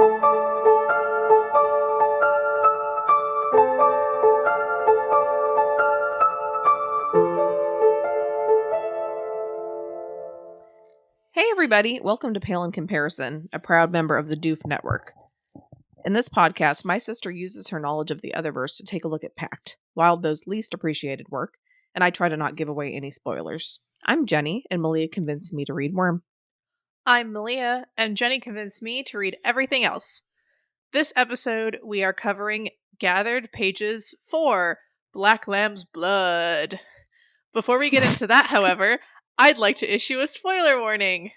Hey everybody, welcome to Pale in Comparison, a proud member of the Doof Network. In this podcast, my sister uses her knowledge of the Otherverse to take a look at Pact, Wildbow's least appreciated work, and I try to not give away any spoilers. I'm Jenny, and Malia convinced me to read Worm. I'm Malia, and Jenny convinced me to read everything else. This episode, we are covering Gathered Pages 4, Black Lamb's Blood. Before we get into that, however, I'd like to issue a spoiler warning.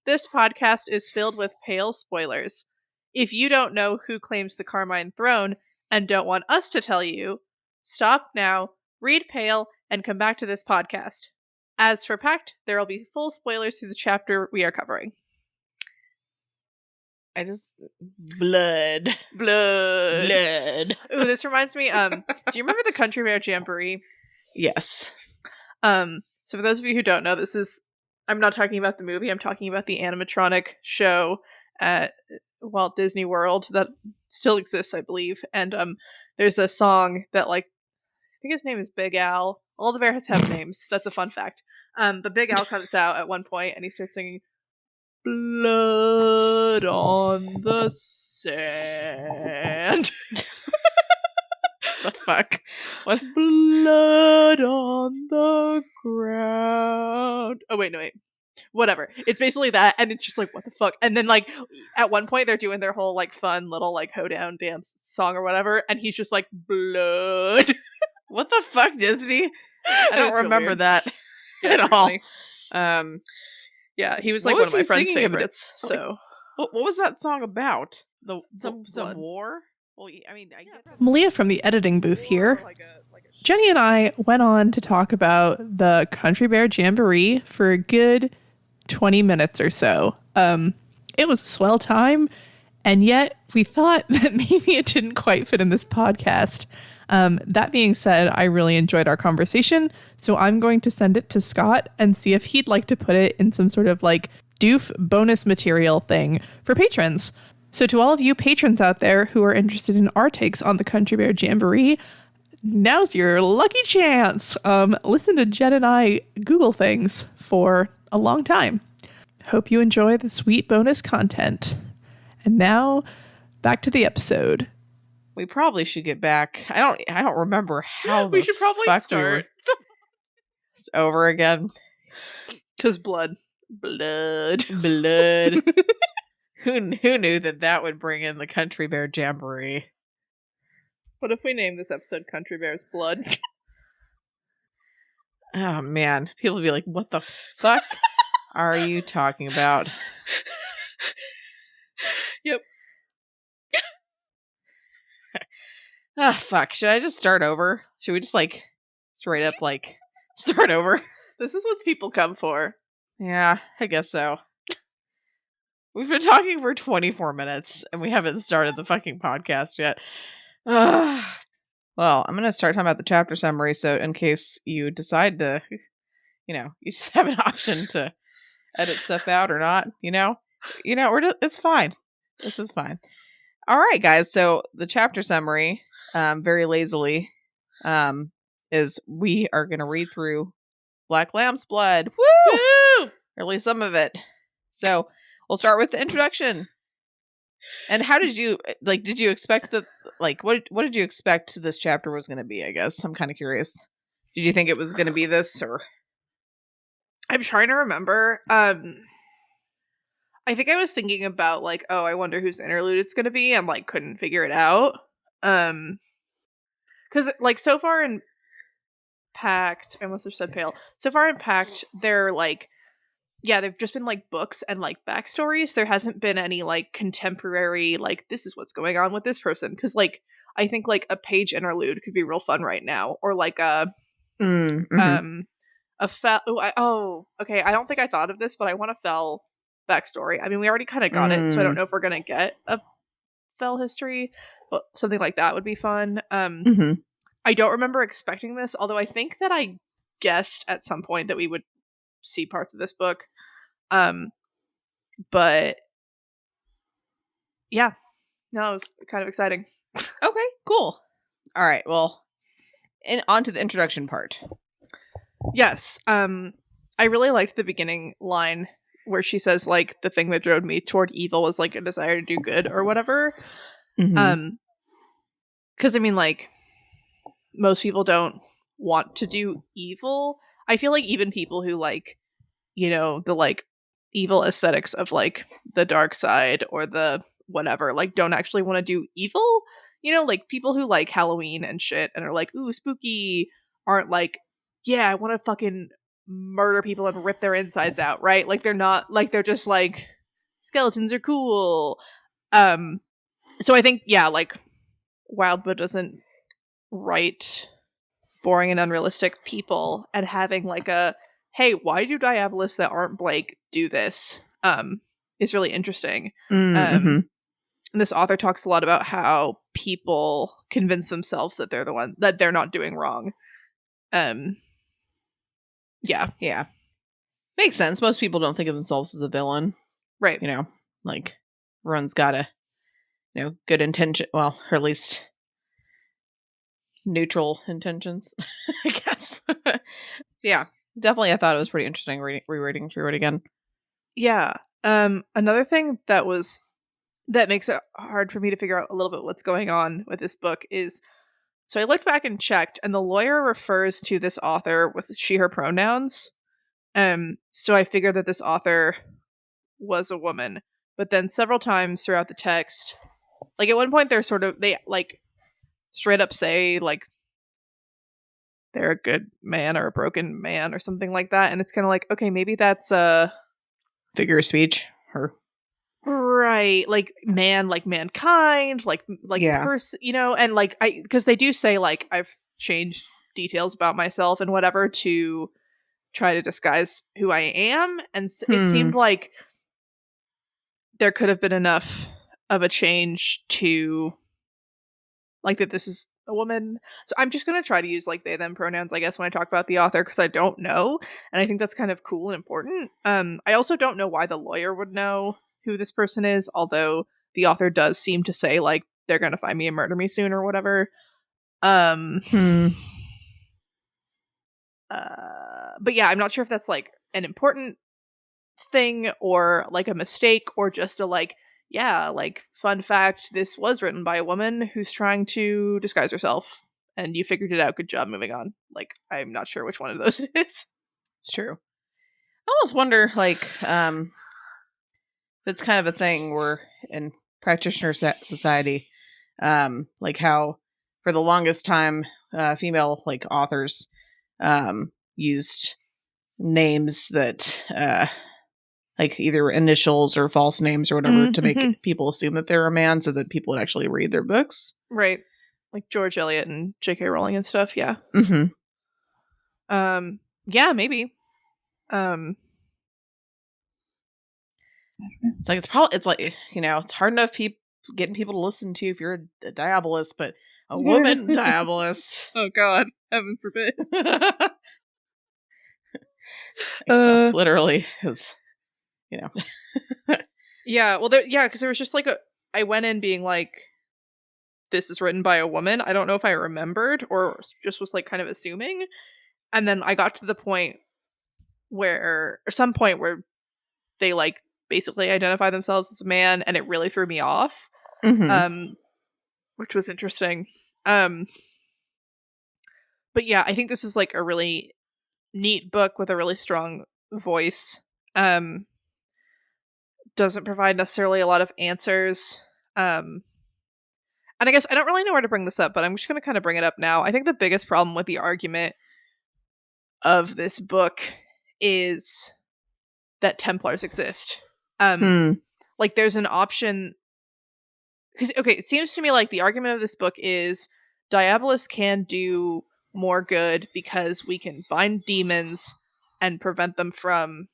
This podcast is filled with pale spoilers. If you don't know who claims the Carmine Throne and don't want us to tell you, stop now, read Pale, and come back to this podcast. As for Pact, there will be full spoilers through the chapter we are covering. Blood. Ooh, this reminds me, do you remember the Country Bear Jamboree? Yes. So for those of you who don't know, I'm not talking about the movie, I'm talking about the animatronic show at Walt Disney World that still exists, I believe. And there's a song that, I think his name is Big Al. All the bears have names. That's a fun fact. But Big Al comes out at one point and he starts singing, "Blood on the sand." The fuck? What? Blood on the ground. Oh, wait. Whatever. It's basically that, and it's just like, what the fuck? And then, at one point, they're doing their whole, fun little, hoedown dance song or whatever, and he's just like, blood. What the fuck, Disney? I don't remember that at all. Yeah, he was one of my friend's favorites. So, what was that song about? Some war? Well, I mean, I get Malia from the editing booth here. Jenny and I went on to talk about the Country Bear Jamboree for a good 20 minutes or so. It was a swell time, and yet we thought that maybe it didn't quite fit in this podcast. That being said, I really enjoyed our conversation, so I'm going to send it to Scott and see if he'd like to put it in some sort of doof bonus material thing for patrons. So to all of you patrons out there who are interested in our takes on the Country Bear Jamboree, now's your lucky chance. Listen to Jen and I Google things for a long time. Hope you enjoy the sweet bonus content. And now, back to the episode. We probably should get back. I don't remember how we should probably start over again. 'Cause blood. Who knew that would bring in the Country Bear Jamboree? What if we name this episode Country Bear's Blood? Oh man, people would be like, "What the fuck are you talking about?" Yep. Ah, fuck. Should I just start over? Should we just straight up start over? This is what people come for. Yeah, I guess so. We've been talking for 24 minutes and we haven't started the fucking podcast yet. Well, I'm going to start talking about the chapter summary. So in case you decide to, you just have an option to edit stuff out or not, it's fine. This is fine. All right, guys. So the chapter summary, very lazily, is we are going to read through Black Lamb's Blood. Woo! Woo! Or at least some of it. So we'll start with the introduction. And how did you did you expect that what did you expect this chapter was going to be? I guess I'm kind of curious. Did you think it was going to be this, or? I'm trying to remember. I think I was thinking about I wonder whose interlude it's going to be, and couldn't figure it out. Cuz so far in Pact, I must have said Pale. So far in Pact, they're they've just been books and backstories. There hasn't been any contemporary this is what's going on with this person, because I think a page interlude could be real fun right now, or a okay, I don't think I thought of this, but I want a Fell backstory. I mean, we already kind of got it, so I don't know if we're gonna get a Fell history, but something like that would be fun. I don't remember expecting this, although I think that I guessed at some point that we would see parts of this book. But yeah, No, it was kind of exciting. Okay, cool. All right, well, on to the introduction part. Yes. I really liked the beginning line where she says, like, the thing that drove me toward evil was, like, a desire to do good or whatever. Mm-hmm. Because, I mean, like, most people don't want to do evil. I feel like even people who, like, you know, the, like, evil aesthetics of, like, the dark side or the whatever, like, don't actually want to do evil. You know, like, people who like Halloween and shit and are like, ooh, spooky, aren't like, yeah, I want to fucking murder people and rip their insides out, right? Like, they're not, like, they're just like, skeletons are cool. So I think, yeah, like, Wildbow doesn't write boring and unrealistic people, and having like a, hey, why do diabolists that aren't Blake do this, is really interesting. Mm-hmm. And this author talks a lot about how people convince themselves that they're the one, that they're not doing wrong. Yeah. Makes sense. Most people don't think of themselves as a villain. Right. You know, like, everyone's got a, good intention. Well, or at least neutral intentions, I guess. Yeah, definitely. I thought it was pretty interesting rereading through it again. Yeah. Another thing that makes it hard for me to figure out a little bit what's going on with this book is, so I looked back and checked, and the lawyer refers to this author with she, her pronouns. So I figured that this author was a woman. But then several times throughout the text, like at one point they like straight up say like they're a good man or a broken man or something like that. And it's kind of like, okay, maybe that's figure of speech. Or right, like man, like mankind, like yeah. person, you know, and like because they do say like I've changed details about myself and whatever to try to disguise who I am, and it seemed like there could have been enough of a change to like that this is a woman. So I'm just going to try to use like they them pronouns, I guess, when I talk about the author, because I don't know, and I think that's kind of cool and important. I also don't know why the lawyer would know who this person is, although the author does seem to say like they're going to find me and murder me soon or whatever. But yeah, I'm not sure if that's like an important thing or like a mistake or just a like, yeah, like fun fact, this was written by a woman who's trying to disguise herself and you figured it out, good job, moving on. Like, I'm not sure which one of those it is. It's true. I almost wonder, like, if it's kind of a thing where in practitioner society, like how for the longest time, female like authors used names that like either initials or false names or whatever to make people assume that they're a man, so that people would actually read their books. Right, like George Eliot and J.K. Rowling and stuff. Yeah. Yeah, maybe. It's like it's like, it's hard enough getting people to listen to if you're a diabolist, but a woman diabolist. Oh God, heaven forbid. Literally, is Yeah, well, because there was just like I went in being like, this is written by a woman. I don't know if I remembered or just was like kind of assuming, and then I got to the point where, or some point where they like basically identify themselves as a man, and it really threw me off. Which was interesting. But yeah, I think this is like a really neat book with a really strong voice. Doesn't provide necessarily a lot of answers. And I guess I don't really know where to bring this up, but I'm just going to kind of bring it up now. I think the biggest problem with the argument of this book is that Templars exist. Like there's an option, because okay, it seems to me like the argument of this book is Diabolists can do more good because we can bind demons and prevent them from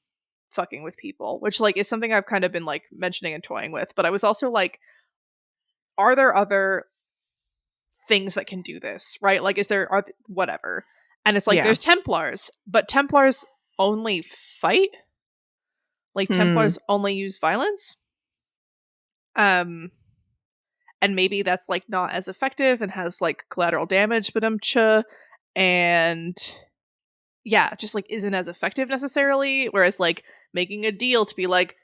fucking with people, which like is something I've kind of been like mentioning and toying with. But I was also like, are there other things that can do this, right? Like, are whatever? And it's like, there's Templars, but Templars only fight. Like Templars only use violence. And and maybe that's like not as effective and has like collateral damage, but and yeah, just like isn't as effective necessarily. Whereas like making a deal to be like,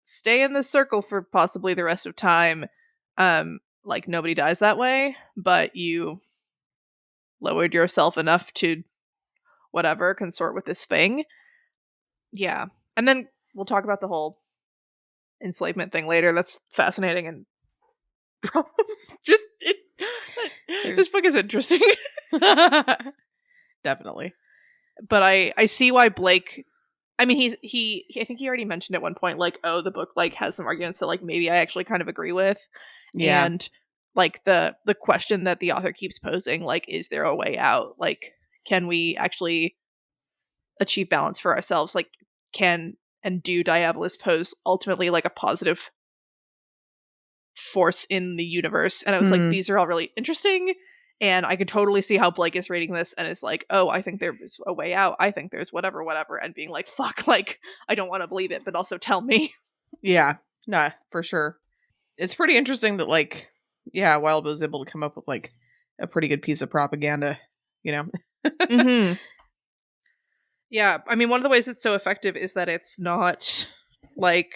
stay in this circle for possibly the rest of time, like nobody dies that way, but you lowered yourself enough to whatever consort with this thing. Yeah. And then we'll talk about the whole enslavement thing later. That's fascinating and just this book is interesting. Definitely. But I see why Blake, I mean he I think he already mentioned at one point like, oh, the book like has some arguments that like maybe I actually kind of agree with. Yeah. And like the question that the author keeps posing, like, is there a way out? Like, can we actually achieve balance for ourselves? Like, can and do Diabolus pose ultimately like a positive force in the universe? And I was like, these are all really interesting, and I could totally see how Blake is reading this and is like, oh, I think there's a way out, I think there's whatever, and being like, fuck, like, I don't want to believe it, but also tell me. Yeah, no, for sure. It's pretty interesting that like, yeah, Wild was able to come up with like a pretty good piece of propaganda, you know. Mm-hmm. Yeah, I mean, one of the ways it's so effective is that it's not like,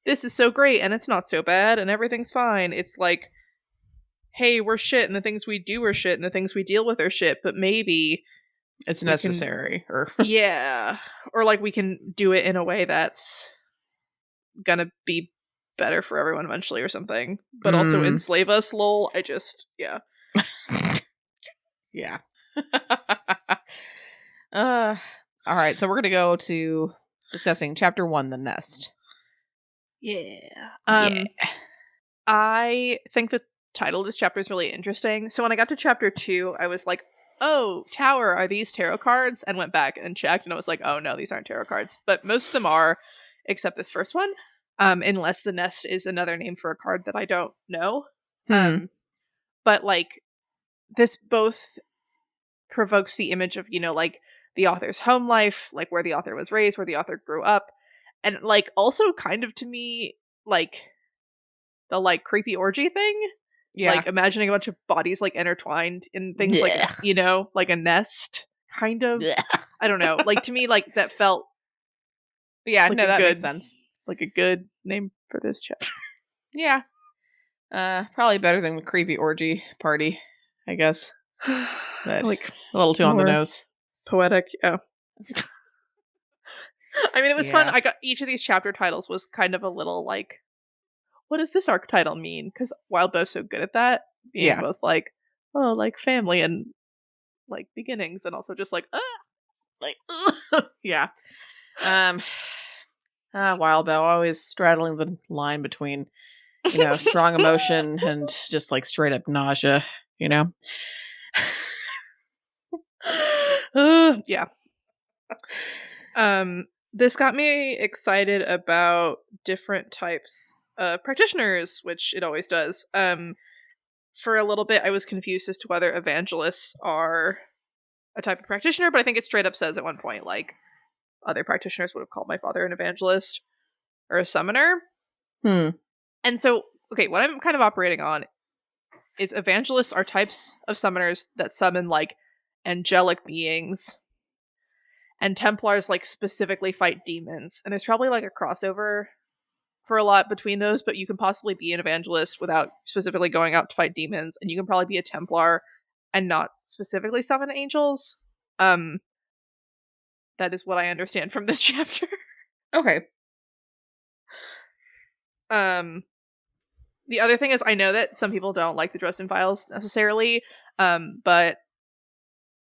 this is so great and it's not so bad and everything's fine. It's like, hey, we're shit and the things we do are shit and the things we deal with are shit, but maybe it's necessary. Or yeah, or like we can do it in a way that's gonna be better for everyone eventually or something, but also enslave us, lol. I just, yeah. Yeah. All right, so we're gonna go to discussing chapter 1, The Nest. Yeah. I think the title of this chapter is really interesting. So when I got to chapter 2, I was like, oh, Tower, are these tarot cards? And went back and checked, and I was like, oh no, these aren't tarot cards. But most of them are, except this first one. Unless the Nest is another name for a card that I don't know. But like, this both provokes the image of, you know, like the author's home life, like where the author was raised, where the author grew up. And like also kind of to me, like the like creepy orgy thing. Yeah. Like imagining a bunch of bodies like intertwined in things like, you know, like a nest kind of. I don't know. Like to me, like that felt yeah, like no, that makes sense. Like a good name for this chapter. Yeah. Probably better than creepy orgy party, I guess. But like a little too on the nose. Poetic, yeah. I mean, it was fun. I got each of these chapter titles was kind of a little like, what does this archetype mean? Because Wildbow's so good at that, being both like, oh, like family and like beginnings, and also just like, like, yeah. Wildbow always straddling the line between, you know, strong emotion and just like straight up nausea, you know. Yeah. This got me excited about different types of practitioners, which it always does. For a little bit, I was confused as to whether evangelists are a type of practitioner, but I think it straight up says at one point, like, other practitioners would have called my father an evangelist or a summoner. And so, okay, what I'm kind of operating on is evangelists are types of summoners that summon, like, angelic beings, and Templars like specifically fight demons. And there's probably like a crossover for a lot between those, but you can possibly be an evangelist without specifically going out to fight demons, and you can probably be a Templar and not specifically summon angels. That is what I understand from this chapter. Okay. The other thing is, I know that some people don't like the Dresden Files necessarily, but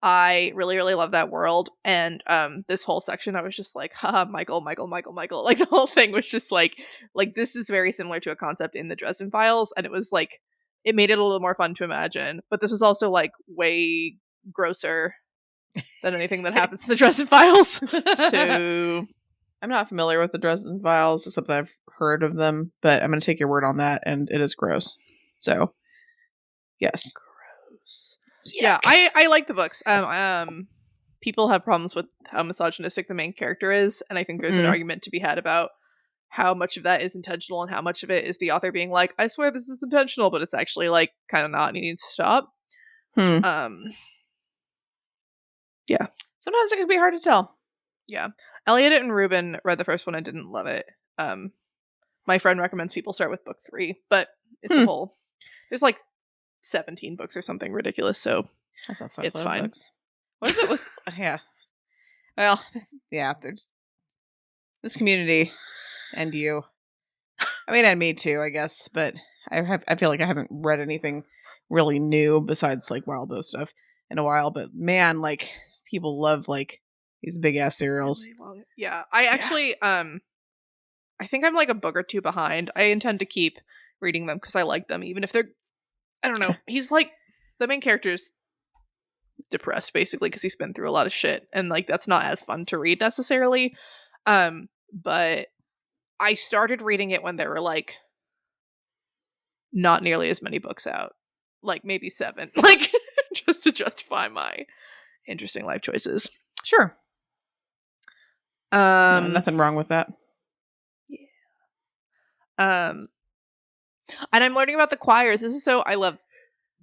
I really, really love that world. And this whole section, I was just like, haha, Michael. Like the whole thing was just like this is very similar to a concept in the Dresden Files. And it was like, it made it a little more fun to imagine. But this was also like way grosser than anything that happens in the Dresden Files. So I'm not familiar with the Dresden Files, except that I've heard of them, but I'm going to take your word on that, and it is gross. So, yes. Gross. Yeah, I like the books. People have problems with how misogynistic the main character is, and I think there's an argument to be had about how much of that is intentional and how much of it is the author being like, I swear this is intentional, but it's actually like kind of not and you need to stop. Hmm. Yeah. Sometimes it can be hard to tell. Yeah. Elliot and Ruben read the first one and didn't love it. My friend recommends people start with book 3, but it's a whole, there's like 17 books or something ridiculous, so That's a it's fine. books. What is it with, yeah. Well, yeah, there's this community and you. I mean, and me too, I guess, but I feel like I haven't read anything really new besides like Wild Bow stuff in a while, but man, like people love like these big ass serials. Yeah. I actually I think I'm like a book or 2 behind. I intend to keep reading them because I like them, even if they're, I don't know. He's like, the main character's depressed basically because he's been through a lot of shit, and like that's not as fun to read necessarily. But I started reading it when there were like not nearly as many books out, like maybe 7, like just to justify my interesting life choices. Sure. No, nothing wrong with that. And I'm learning about the choirs. This is so, I love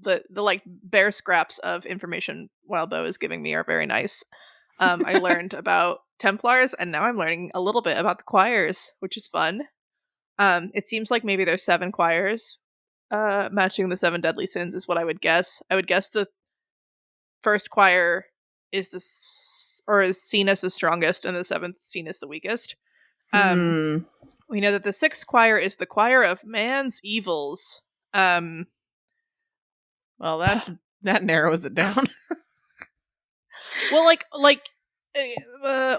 the like bare scraps of information Wild Bow is giving me are very nice. I learned about Templars, and now I'm learning a little bit about the choirs, which is fun. It seems like maybe there's 7 choirs, matching the 7 deadly sins is what I would guess. I would guess the first choir is is seen as the strongest, and the 7th seen as the weakest. We know that the 6th choir is the choir of man's evils. Well, that narrows it down. Well, like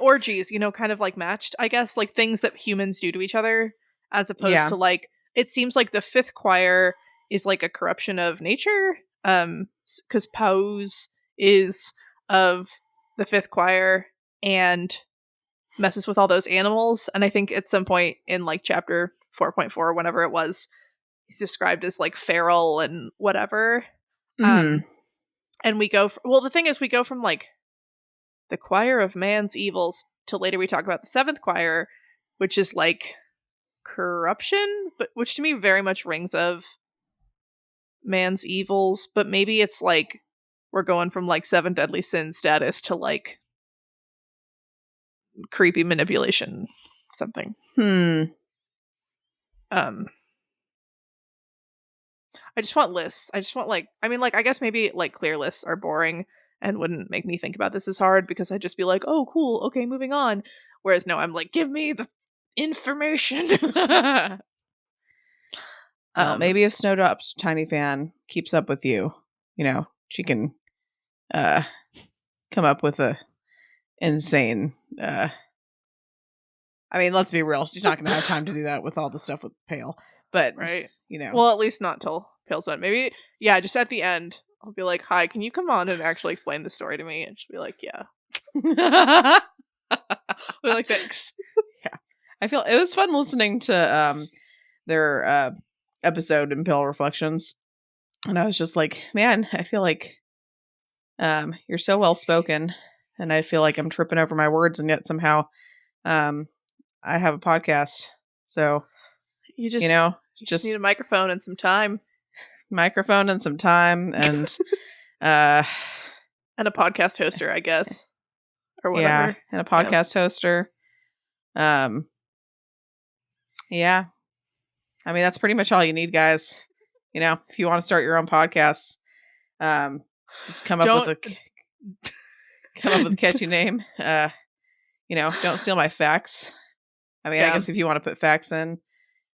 orgies, you know, kind of like matched, I guess, like things that humans do to each other, as opposed to like, it seems like the 5th choir is like a corruption of nature, because Pause is of the 5th choir and messes with all those animals, and I think at some point in like chapter 4.4, whenever it was, he's described as like feral and whatever. And we go the thing is, we go from like the choir of man's evils to later we talk about the 7th choir, which is like corruption, but which to me very much rings of man's evils, but maybe it's like we're going from like 7 deadly sins status to like creepy manipulation something. I just want lists. I just want like, I mean, like, I guess maybe like clear lists are boring and wouldn't make me think about this as hard because I'd just be like, oh, cool. Okay, moving on. Whereas no, I'm like, give me the information. Well, maybe if Snowdrop's tiny fan keeps up with you, you know, she can come up with a insane I mean, let's be real, she's not gonna have time to do that with all the stuff with Pale. But right. You know. Well, at least not till Pale's done. Maybe, yeah, just at the end, I'll be like, hi, can you come on and actually explain the story to me? And she'll be like, yeah. We're like, thanks. Yeah. I feel it was fun listening to their episode in Pale Reflections. And I was just like, man, I feel like you're so well spoken, and I feel like I'm tripping over my words, and yet somehow I have a podcast. So you just need a microphone and some time. Microphone and some time and and a podcast hoster, I guess. Or whatever. Yeah, and a podcast hoster. Yeah. I mean, that's pretty much all you need, guys. You know, if you want to start your own podcast, just come up with a catchy name. You know, don't steal my facts. I mean, I guess if you want to put facts in,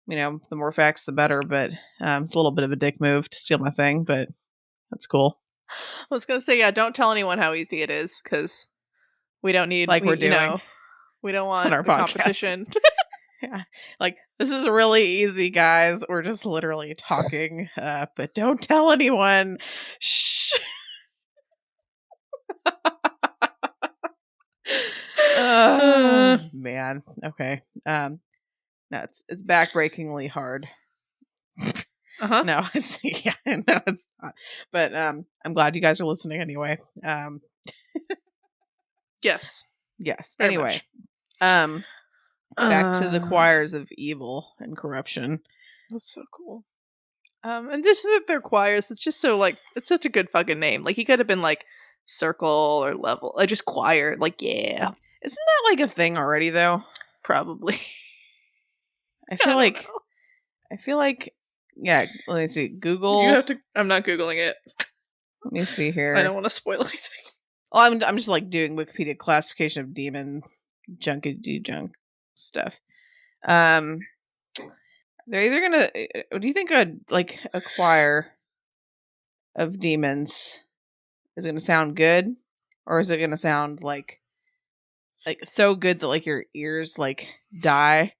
you know, the more facts, the better. But it's a little bit of a dick move to steal my thing, but that's cool. I was going to say, yeah, don't tell anyone how easy it is, because we don't need, we're doing. You know, we don't want our competition. Yeah. Like, this is really easy, guys. We're just literally talking, but don't tell anyone. Shh. Man. Okay. No, it's backbreakingly hard. No, yeah, no, it's not. But I'm glad you guys are listening anyway. Yes. Anyway, Back to the choirs of evil and corruption. That's so cool. And this is their choirs. It's just so like it's such a good fucking name. Like he could have been like circle or level, like just choir. Like yeah, Isn't that like a thing already though? probably. I feel like yeah. Let me see. Google. You have to. I'm not googling it. Let me see here. I don't want to spoil anything. Well, I'm just like doing Wikipedia classification of demon junkety junk stuff. They're either gonna. Do you think a choir of demons is gonna sound good, or is it gonna sound like so good that like your ears like die,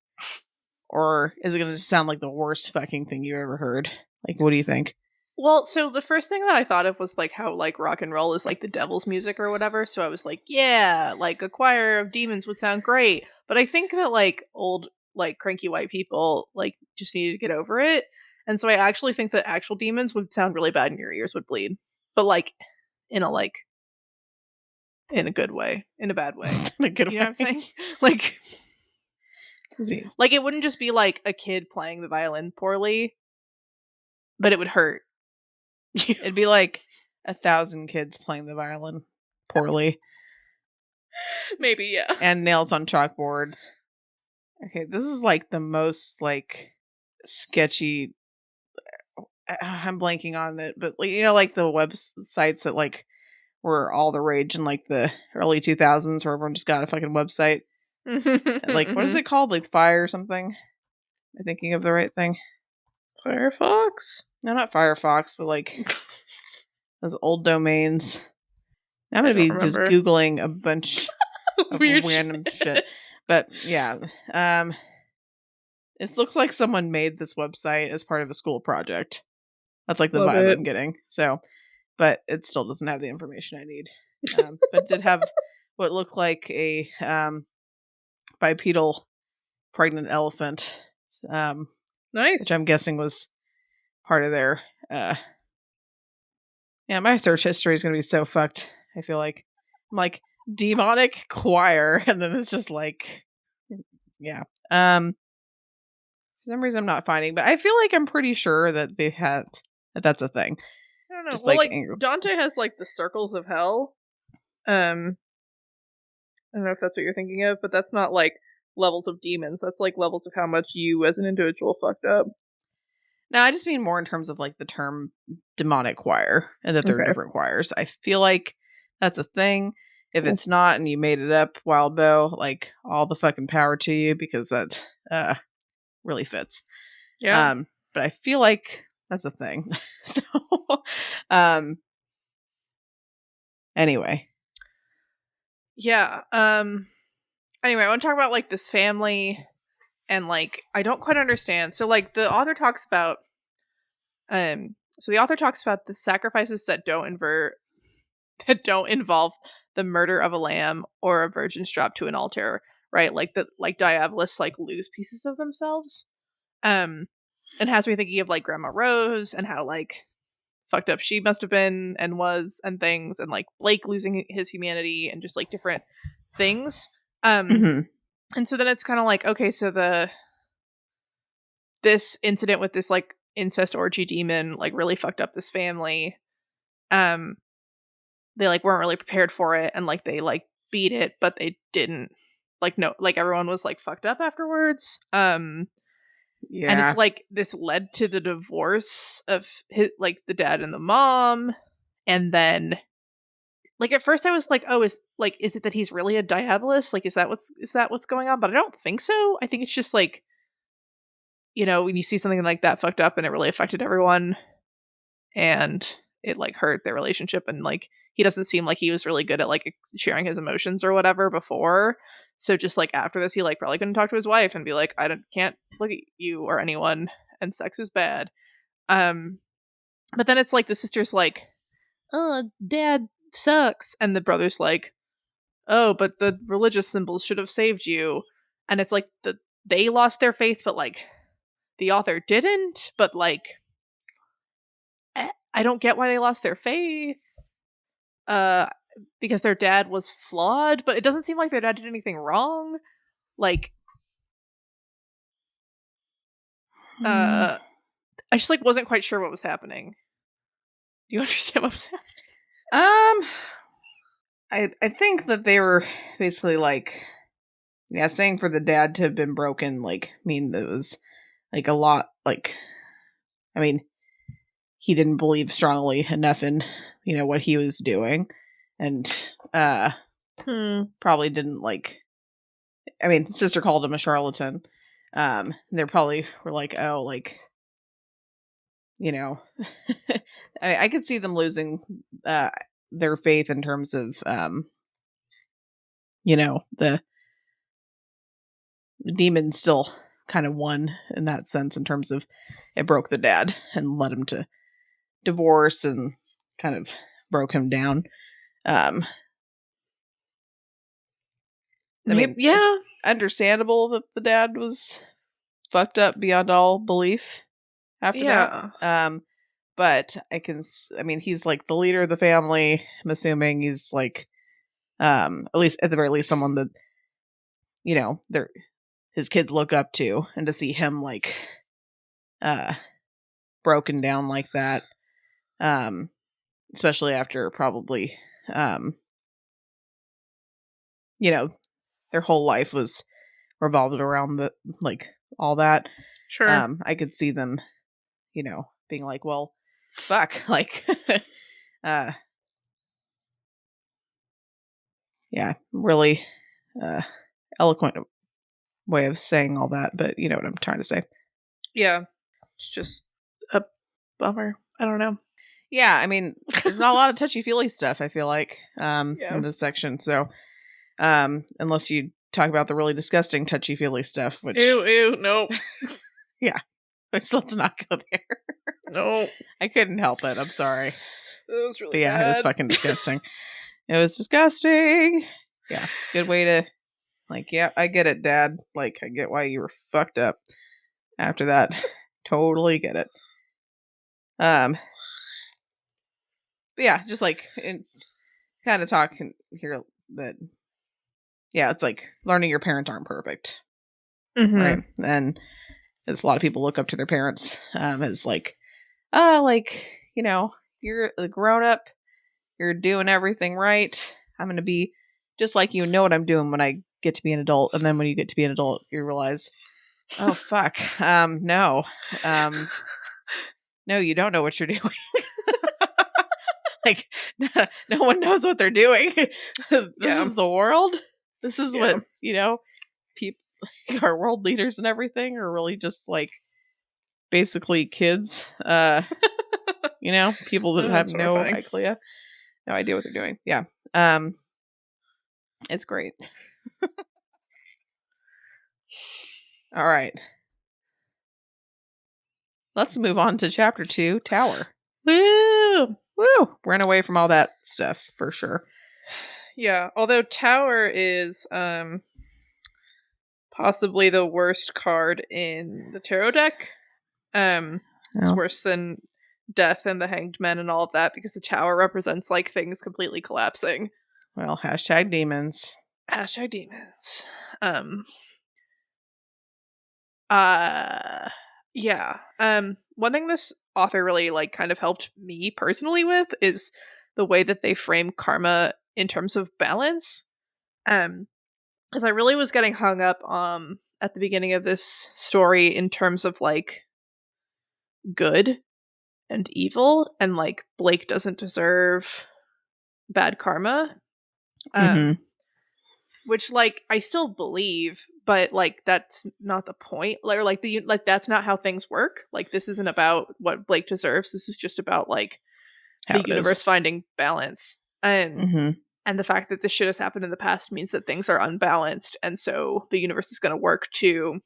or is it gonna just sound like the worst fucking thing you ever heard? Like, what do you think? Well, so the first thing that I thought of was like how like rock and roll is like the devil's music or whatever. So I was like, yeah, like a choir of demons would sound great. But I think that like old like cranky white people like just needed to get over it. And so I actually think that actual demons would sound really bad and your ears would bleed. But like in a good way, in a bad way. In a good You know what I'm saying? Like it wouldn't just be like a kid playing the violin poorly, but it would hurt. It'd be like 1,000 kids playing the violin poorly. Maybe, yeah. And nails on chalkboards. Okay, this is like the most like sketchy. I'm blanking on it, but like, you know, like the websites that like were all the rage in like the early 2000s, where everyone just got a fucking website. Like, what is it called? Like Fire or something? Am I thinking of the right thing? Firefox? No, not Firefox, but like those old domains. I'm gonna be just Googling a bunch of weird random shit. But yeah, it looks like someone made this website as part of a school project. That's like the vibe I'm getting. So, but it still doesn't have the information I need. But did have what looked like a bipedal pregnant elephant. Nice. Which I'm guessing was part of their. Yeah, my search history is gonna be so fucked. I feel like I'm like demonic choir, and then it's just like, yeah. For some reason, I'm not finding, but I feel like I'm pretty sure that they have that's a thing. I don't know. Just well, like Dante has like the circles of hell. I don't know if that's what you're thinking of, but that's not like levels of demons. That's like levels of how much you as an individual fucked up. No, I just mean more in terms of like the term demonic choir and that they're different choirs. I feel like that's a thing. If it's not and you made it up, Wild Bow, like all the fucking power to you, because that really fits. Yeah. But I feel like that's a thing. So anyway. Yeah. Anyway, I want to talk about like this family and like I don't quite understand. So like the author talks about the sacrifices that don't involve the murder of a lamb or a virgin's dropped to an altar, right? Like the diabolists like lose pieces of themselves. And has me thinking of like Grandma Rose and how like fucked up she must have been and was and things, and like Blake losing his humanity and just like different things. And so then it's kind of like, okay, so this incident with this like incest orgy demon like really fucked up this family. They like weren't really prepared for it, and like they like beat it, but they didn't like no like everyone was like fucked up afterwards. Yeah. And it's like this led to the divorce of his, like the dad and the mom. And then like at first I was like, oh, is it that he's really a diabolist? Like, is that what's going on? But I don't think so. I think it's just like, you know, when you see something like that fucked up and it really affected everyone and it like hurt their relationship, and like he doesn't seem like he was really good at like sharing his emotions or whatever before. So just like after this, he like probably couldn't talk to his wife and be like, can't look at you or anyone, and sex is bad. But then it's like the sister's like, oh, dad sucks, and the brother's like, oh, but the religious symbols should have saved you. And it's like they lost their faith, but like the author didn't. But like I don't get why they lost their faith. Because their dad was flawed, but it doesn't seem like their dad did anything wrong. Like, I just like wasn't quite sure what was happening. Do you understand what was happening? I think that they were basically like, yeah, saying for the dad to have been broken, like, mean that it was like a lot, like, I mean, he didn't believe strongly enough in, what he was doing, and probably didn't like. I mean, his sister called him a charlatan. They probably were like, oh, like, I could see them losing their faith in terms of, the demon still kind of won in that sense in terms of it broke the dad and led him to divorce and kind of broke him down. I mean, yeah, it's understandable that the dad was fucked up beyond all belief after that. But I mean, he's like the leader of the family. I'm assuming he's like, at the very least, someone that, his kids look up to, and to see him like, broken down like that, especially after probably, their whole life was revolved around like all that. sure. I could see them, being like, well, fuck, like, yeah, really, eloquent way of saying all that, but you know what I'm trying to say. Yeah, it's just a bummer. I don't know. Yeah, I mean, there's not a lot of touchy-feely stuff, I feel like, Yeah. in this section. So, unless you talk about the really disgusting touchy-feely stuff, which... Ew, nope. Yeah, which let's not go there. No. I couldn't help it. I'm sorry. It was really But yeah, bad. it was fucking disgusting. It was disgusting. Yeah, good way to... Like, yeah, I get it, Dad. Like, I get why you were fucked up after that. Totally get it. But yeah, just like kind of talking here that, yeah, it's like learning your parents aren't perfect, right? And as a lot of people look up to their parents, as like, like, you're a grown up, you're doing everything right. I'm gonna be just like you. Know what I'm doing when I get to be an adult, and then when you get to be an adult, you realize, oh fuck, no, no, you don't know what you're doing. Like, no one knows what they're doing. This is the world. This is what, people, our world leaders and everything are really just like basically kids. People that have no idea what they're doing. Yeah. It's great. All right. Let's move on to chapter 2, Tower. Woo! Woo! Ran away from all that stuff for sure. Yeah, although Tower is possibly the worst card in the tarot deck. It's worse than Death and the Hanged Men and all of that because the Tower represents like things completely collapsing. Well, hashtag demons. Hashtag demons. Yeah. One thing this author really like kind of helped me personally with is the way that they frame karma in terms of balance. Because I really was getting hung up at the beginning of this story in terms of like good and evil, and like Blake doesn't deserve bad karma. Which like I still believe, but like that's not the point. Like that's not how things work. Like this isn't about what Blake deserves. This is just about like how the universe finding balance. And the fact that this shit has happened in the past means that things are unbalanced, and so the universe is going to work to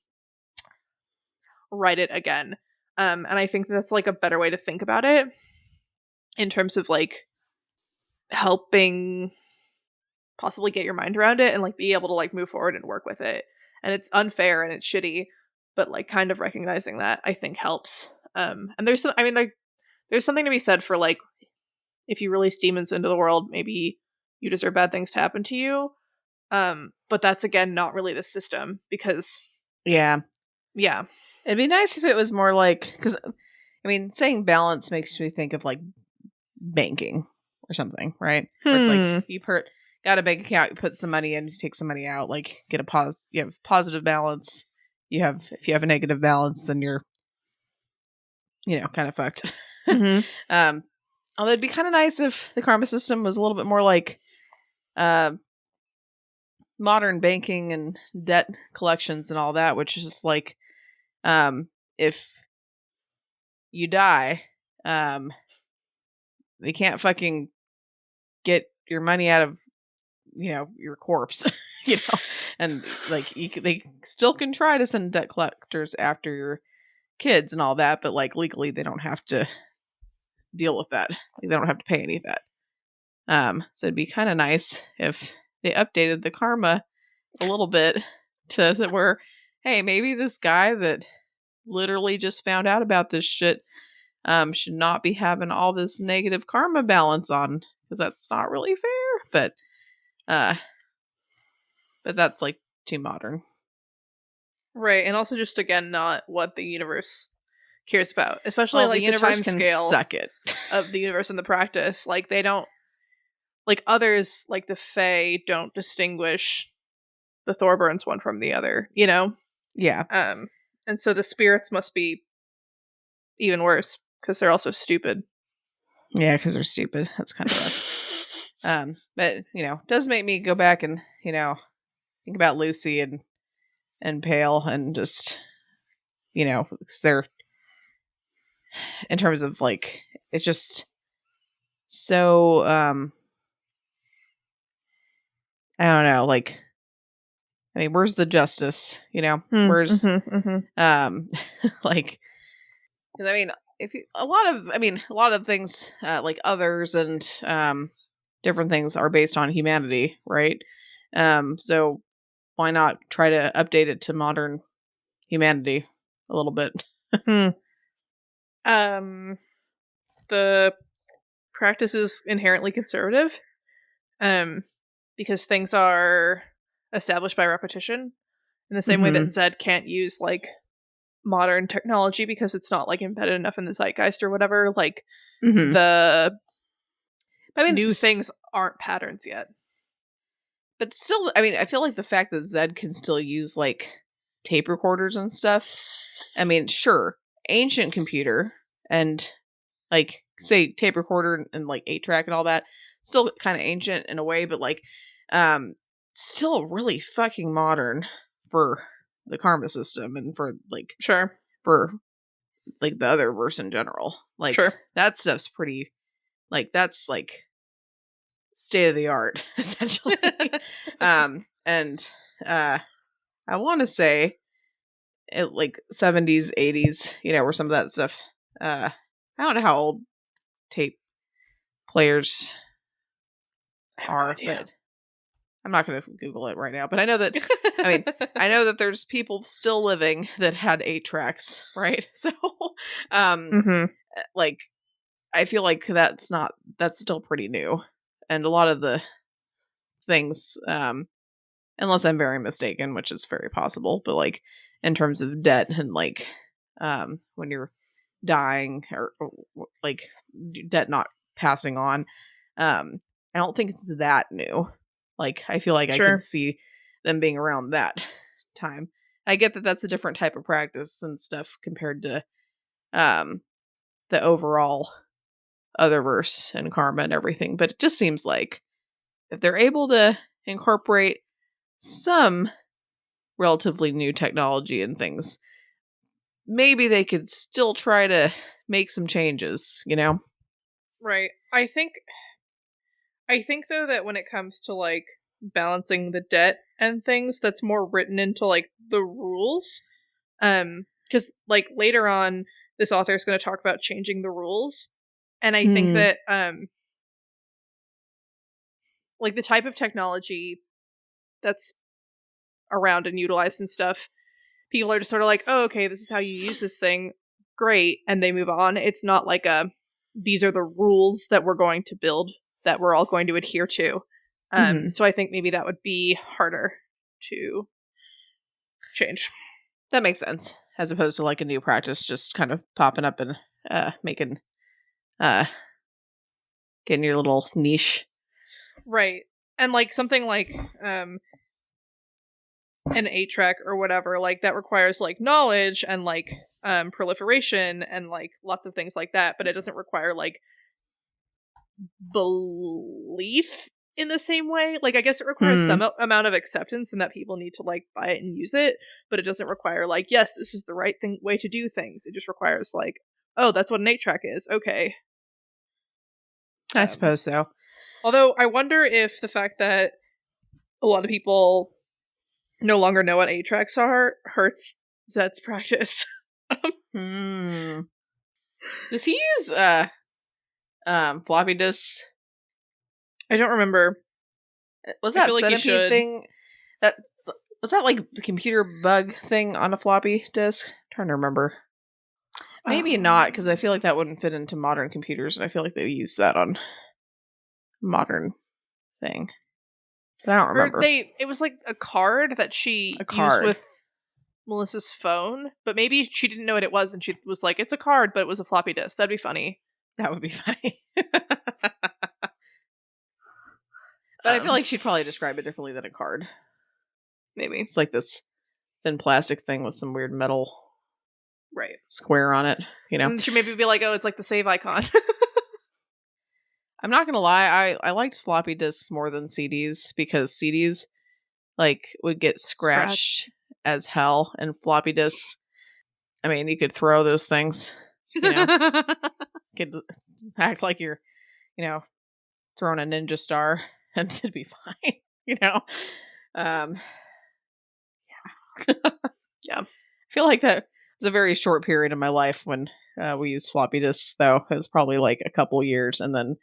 right it again. And I think that's like a better way to think about it in terms of like helping possibly get your mind around it and like be able to like move forward and work with it. And it's unfair and it's shitty, but like kind of recognizing that I think helps. And there's something to be said for like if you release demons into the world, maybe you deserve bad things to happen to you. But that's again not really the system because yeah. It'd be nice if it was more like, because I mean, saying balance makes me think of like banking or something, right? Where it's like you got a bank account, you put some money in, you take some money out, like get you have positive balance. If you have a negative balance, then you're, kind of fucked. Although it'd be kind of nice if the karma system was a little bit more like modern banking and debt collections and all that, which is just like if you die, they can't fucking get your money out of your corpse, and like they still can try to send debt collectors after your kids and all that, but like legally they don't have to deal with that. Like, they don't have to pay any of that. So it'd be kind of nice if they updated the karma a little bit to where, hey, maybe this guy that literally just found out about this shit should not be having all this negative karma balance on, because that's not really fair. But that's like too modern. Right, and also just again not what the universe cares about, especially Well, like the universe time can scale suck it. of the universe and the practice. Like they don't, like others, like the Fae don't distinguish the Thorburns one from the other, Yeah. And so the spirits must be even worse because they're also stupid. Yeah, because they're stupid. That's kind of rough. But it does make me go back and think about Lucy and Pale, and just because they're, in terms of like, it's just so I don't know, like, I mean, where's the justice? Where's like, because I mean, if you, a lot of things like others and different things are based on humanity, right? So why not try to update it to modern humanity a little bit? The practice is inherently conservative, because things are established by repetition in the same way that Zed can't use like modern technology because it's not like embedded enough in the zeitgeist or whatever. Like the new things aren't patterns yet. But still, I mean, I feel like the fact that Zed can still use like tape recorders and stuff. I mean, sure, ancient computer and like say tape recorder and like 8-track and all that, still kind of ancient in a way, but like still really fucking modern for the karma system and for like for like the other verse in general. Like that stuff's pretty, like that's like state of the art essentially. And I want to say it like 70s 80s, where some of that stuff, I don't know how old tape players are, but I'm not going to Google it right now. But I know that, I mean, I know that there's people still living that had 8 tracks, right? So, like, I feel like that's still pretty new. And a lot of the things, unless I'm very mistaken, which is very possible, but like in terms of debt and like, when you're dying or like debt not passing on, I don't think it's that new. Like, I feel like I can see them being around that time. I get that that's a different type of practice and stuff compared to the overall Otherverse and karma and everything, but it just seems like if they're able to incorporate some relatively new technology and things, maybe they could still try to make some changes, Right. I think though that when it comes to like balancing the debt and things, that's more written into like the rules. Because like later on this author is going to talk about changing the rules, and I think that like the type of technology that's around and utilized and stuff, people are just sort of like, oh, okay, this is how you use this thing, great, and they move on. It's not like these are the rules that we're going to build that we're all going to adhere to. So I think maybe that would be harder to change. That makes sense. as opposed to like a new practice just kind of popping up and making getting your little niche. Right. And like something like an 8-track or whatever, like that requires like knowledge and like proliferation and like lots of things like that, but it doesn't require like belief in the same way. Like I guess it requires some amount of acceptance and that people need to like buy it and use it, but it doesn't require like, yes, this is the right way to do things. It just requires like, oh, that's what an 8-track is. Okay. I suppose so. Although I wonder if the fact that a lot of people no longer know what 8-tracks are hurts Zed's practice. Does he use floppy disks? I don't remember. Was that like centipede thing? That was that like the computer bug thing on a floppy disk? I'm trying to remember. Maybe not, because I feel like that wouldn't fit into modern computers, and I feel like they use that on modern thing. But I don't remember. It was like a card that she used with Melissa's phone, but maybe she didn't know what it was, and she was like, "It's a card, but it was a floppy disk." That'd be funny. That would be funny. But I feel like she'd probably describe it differently than a card. Maybe it's like this thin plastic thing with some weird metal square on it, you know. And she'd maybe be like, "Oh, it's like the save icon." I'm not gonna lie, I liked floppy disks more than CDs because CDs like would get scratched as hell, and floppy disks, I mean, you could throw those things, you know. Could act like you're, you know, throwing a ninja star and it'd be fine, you know. Yeah. Yeah. I feel like that was a very short period in my life when we used floppy disks, though. It was probably like a couple years, and then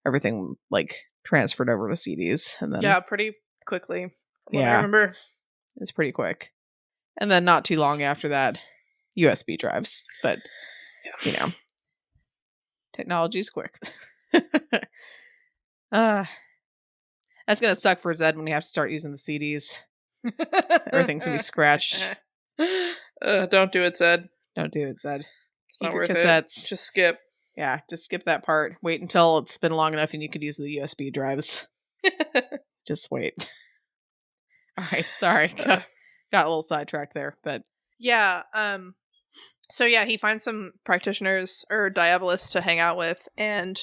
everything like transferred over to CDs, and then pretty quickly. Yeah, I remember it's pretty quick. And then not too long after that, USB drives. But you know, technology's quick. That's gonna suck for Zed when you have to start using the CDs. Everything's gonna be scratched. Don't do it, Zed. Don't do it, Zed. It's not worth cassettes. Just skip. Yeah, just skip that part. Wait until it's been long enough and you could use the USB drives. Just wait. All right, sorry. Got a little sidetracked there, but yeah. So yeah, he finds some practitioners or diabolists to hang out with, and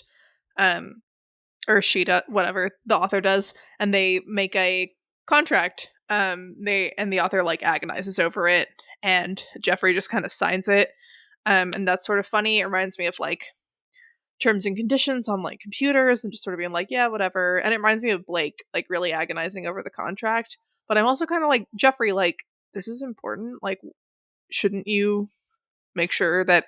or she does, whatever the author does, and they make a contract. The author like agonizes over it, and Jeffrey just kind of signs it. And that's sort of funny. It reminds me of like terms and conditions on like computers and just sort of being like, yeah, whatever. And it reminds me of Blake like really agonizing over the contract. But I'm also kind of like, Jeffrey, like, this is important. Like, shouldn't you make sure that,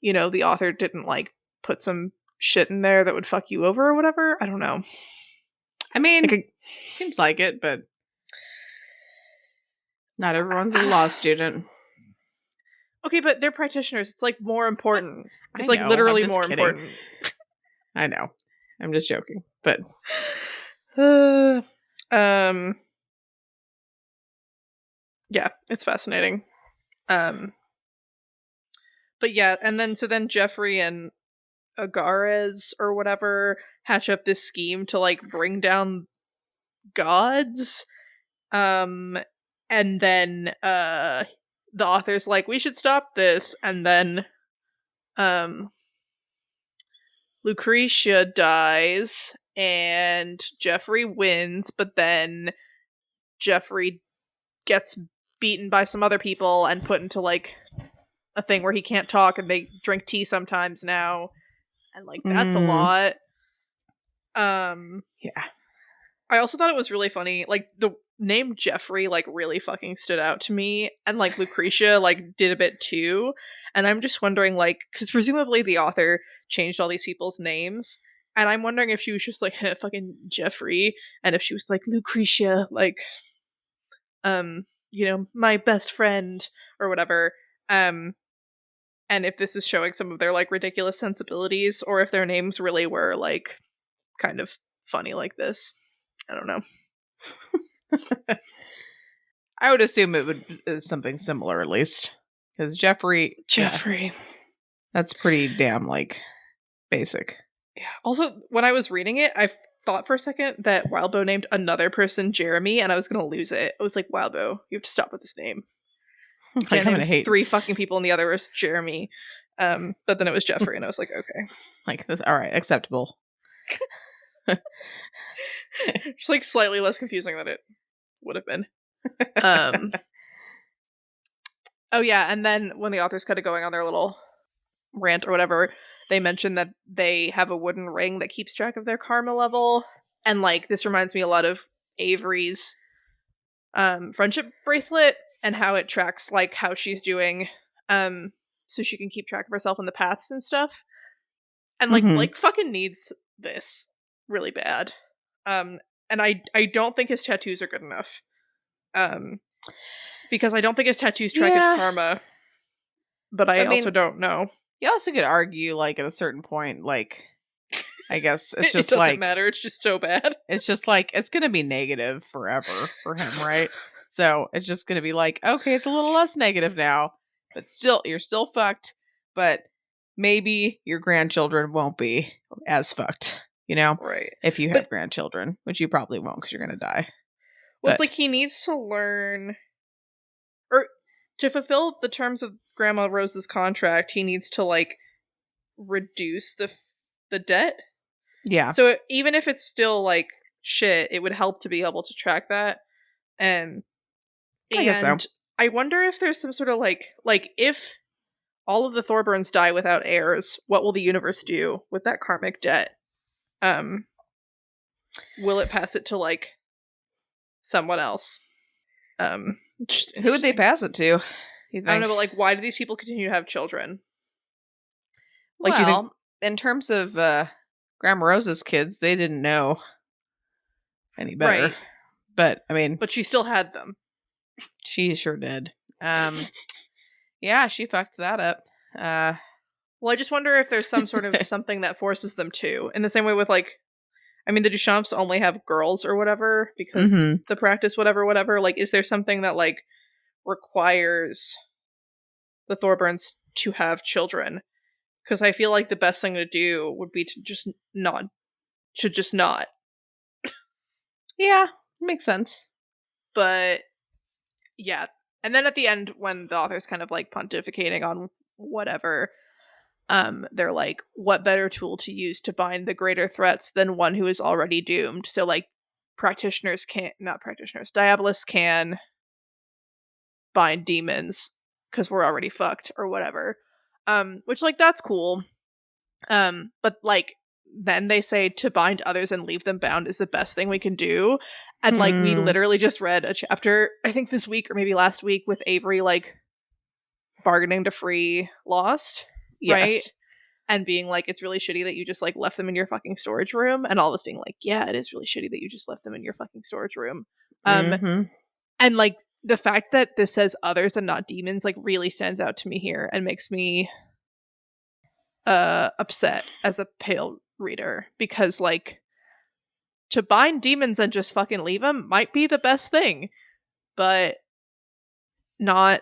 you know, the author didn't like put some shit in there that would fuck you over or whatever? I don't know. I mean, seems like it, but not everyone's a law student. Okay, but they're practitioners. It's like more important. It's like literally more important. I know. I'm just joking. But yeah, it's fascinating. But yeah, and then Jeffrey and Agares or whatever hatch up this scheme to like bring down gods. And then the author's like, we should stop this, and then Lucretia dies and Jeffrey wins, but then Jeffrey gets beaten by some other people and put into like a thing where he can't talk, and they drink tea sometimes now, and like that's a lot. Yeah. I also thought it was really funny, like the name Jeffrey like really fucking stood out to me, and like Lucretia like did a bit too, and I'm just wondering like, because presumably the author changed all these people's names, and I'm wondering if she was just like fucking Jeffrey, and if she was like Lucretia, like you know, my best friend or whatever, and if this is showing some of their like ridiculous sensibilities, or if their names really were like kind of funny like this. I don't know. I would assume it would is something similar, at least. Because Jeffrey, Jeffrey. that's pretty damn, like, basic. Yeah. Also, when I was reading it, I thought for a second that Wildbow named another person Jeremy, and I was gonna lose it. I was like, Wildbow, you have to stop with this name. You Like, can't I'm name gonna hate 3 fucking people and the other was Jeremy. But then it was Jeffrey, and I was like, okay. like this. All right, acceptable. Just like slightly less confusing than it would have been. Oh yeah, and then when the authors kind of going on their little rant or whatever, they mentioned that they have a wooden ring that keeps track of their karma level, and like this reminds me a lot of Avery's friendship bracelet and how it tracks like how she's doing, so she can keep track of herself in the paths and stuff. And like Blake fucking needs this really bad. And I don't think his tattoos are good enough. Because I don't think his tattoos track his karma. But I also don't know. You also could argue, like, at a certain point, like, I guess it's just it doesn't like matter. It's just so bad. It's just like it's gonna be negative forever for him, right? So it's just gonna be like, okay, it's a little less negative now, but still, you're still fucked. But maybe your grandchildren won't be as fucked, you know? Right. If you have grandchildren, which you probably won't because you're gonna die. Well, it's like he needs to learn, or to fulfill the terms of Grandma Rose's contract, he needs to like reduce the debt. Yeah. So even if it's still like shit, it would help to be able to track that. And I guess so. I wonder if there's some sort of like if all of the Thorburns die without heirs, what will the universe do with that karmic debt? Will it pass it to like someone else? Who would they pass it to? You think? I don't know, but like, why do these people continue to have children? Like, well, do you think in terms of Grandma Rose's kids, they didn't know any better. Right. But I mean, but she still had them. She sure did. Yeah, she fucked that up. Well, I just wonder if there's some sort of something that forces them to, in the same way with like, I mean, the Duchamps only have girls or whatever because the practice, whatever. Like, is there something that like requires the Thorburns to have children? Because I feel like the best thing to do would be to just not. Yeah, makes sense. But yeah, and then at the end, when the author's kind of like pontificating on whatever, they're like, what better tool to use to bind the greater threats than one who is already doomed? So like, diabolists can bind demons because we're already fucked or whatever. Which like, that's cool. But like, then they say to bind others and leave them bound is the best thing we can do. And like, we literally just read a chapter, I think this week or maybe last week, with Avery like bargaining to free Lost. Yes. Right? And being like, it's really shitty that you just like left them in your fucking storage room. And all of us being like, yeah, it is really shitty that you just left them in your fucking storage room. And like, the fact that this says others and not demons like really stands out to me here and makes me upset as a pale reader, because like, to bind demons and just fucking leave them might be the best thing, but not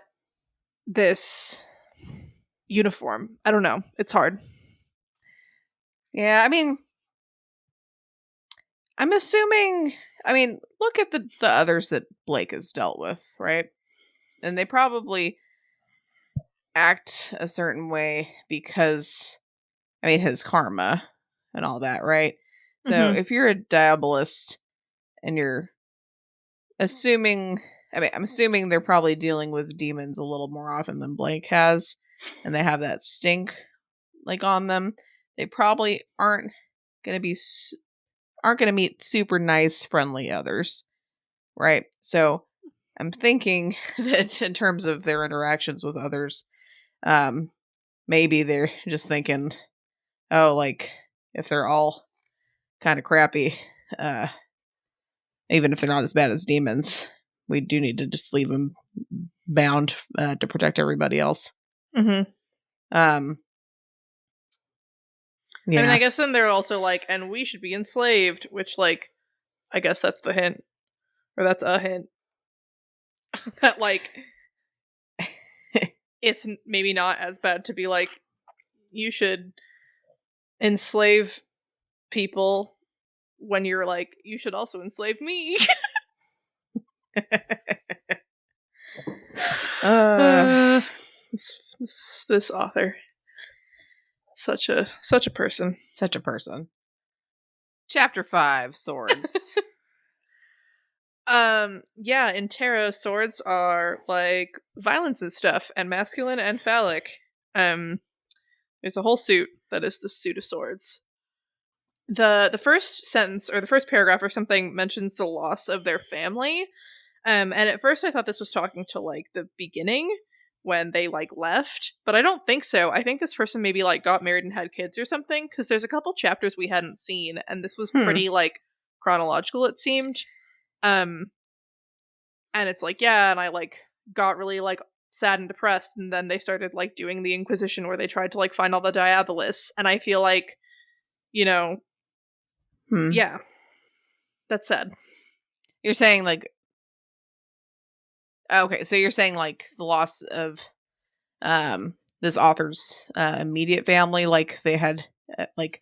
this uniform. I don't know. It's hard. Yeah, I mean, I'm assuming, look at the others that Blake has dealt with, right? And they probably act a certain way because, his karma and all that, right? So if you're a diabolist and you're assuming, I'm assuming they're probably dealing with demons a little more often than Blake has, and they have that stink like on them. They probably aren't going to meet super nice, friendly others, right? So I'm thinking that in terms of their interactions with others, maybe they're just thinking, oh, like, if they're all kind of crappy, even if they're not as bad as demons, we do need to just leave them bound to protect everybody else. Yeah. I guess then they're also like, and we should be enslaved, which, like, I guess that's the hint. Or that's a hint. That, like, it's maybe not as bad to be like, you should enslave people when you're like, you should also enslave me. This author, such a person. Such a person. Chapter 5, Swords. Yeah, in tarot, swords are like violence and stuff, and masculine and phallic. There's a whole suit that is the suit of swords. The first sentence or the first paragraph or something mentions the loss of their family. And at first I thought this was talking to like the beginning when they like left, but I don't think so. I think this person maybe like got married and had kids or something, because there's a couple chapters we hadn't seen, and this was pretty like chronological, it seemed. And it's like, yeah, and I like got really like sad and depressed, and then they started like doing the Inquisition where they tried to like find all the Diabolists, and I feel like, you know, yeah, that's sad. You're saying like, okay, so you're saying like the loss of this author's immediate family, like they had like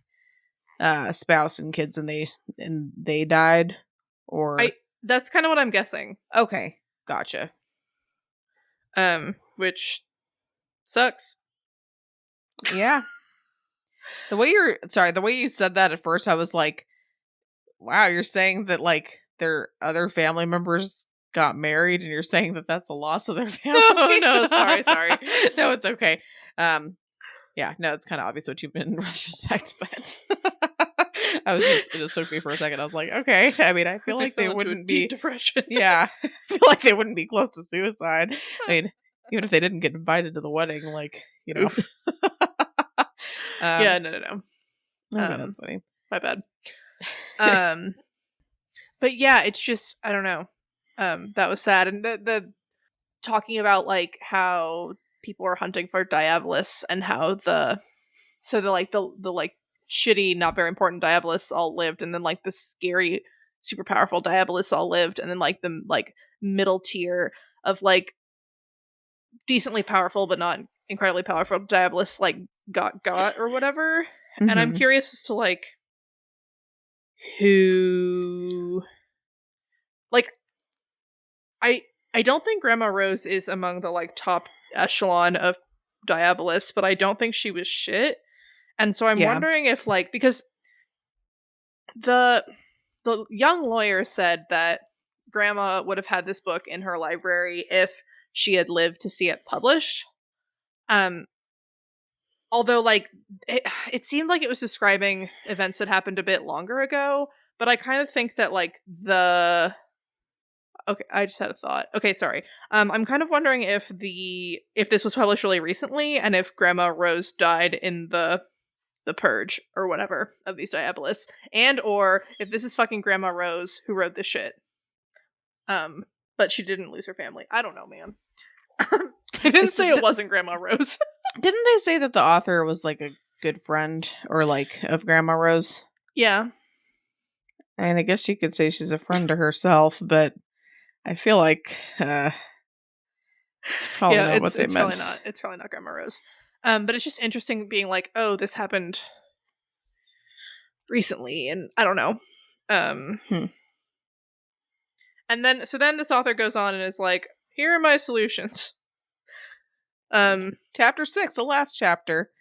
a spouse and kids, and they died, or that's kind of what I'm guessing. Okay, gotcha. Which sucks. Yeah. The way you said that at first, I was like, wow, you're saying that like their other family members got married, and you're saying that that's the loss of their family. No, sorry. No, it's okay. Yeah, no, it's kind of obvious what you meant in retrospect, but it just took me for a second. I was like, okay. I mean, I feel like they wouldn't be depression. Yeah, I feel like they wouldn't be close to suicide. I mean, even if they didn't get invited to the wedding, like, you know. Yeah, no. Okay, that's funny. My bad. But yeah, it's just, I don't know. That was sad, and the talking about like how people are hunting for Diabolists, and how the like shitty, not very important Diabolists all lived, and then like the scary, super powerful Diabolists all lived, and then like the like middle tier of like decently powerful but not incredibly powerful Diabolists like got or whatever. And I'm curious as to like who, like, I don't think Grandma Rose is among the like top echelon of Diabolists, but I don't think she was shit. And so I'm wondering if like, because the young lawyer said that Grandma would have had this book in her library if she had lived to see it published. Although like it seemed like it was describing events that happened a bit longer ago, but I kind of think that like okay, I just had a thought. Okay, sorry. I'm kind of wondering if this was published really recently, and if Grandma Rose died in the purge or whatever of these Diabolists, and or if this is fucking Grandma Rose who wrote this shit. But she didn't lose her family. I don't know, man. They didn't say it wasn't Grandma Rose. Didn't they say that the author was like a good friend or like of Grandma Rose? Yeah. And I guess you could say she's a friend to herself, but I feel like it's probably not what they meant. It's probably not Grandma Rose. But it's just interesting being like, oh, this happened recently, and I don't know. And then this author goes on and is like, here are my solutions. Chapter 6, the last chapter.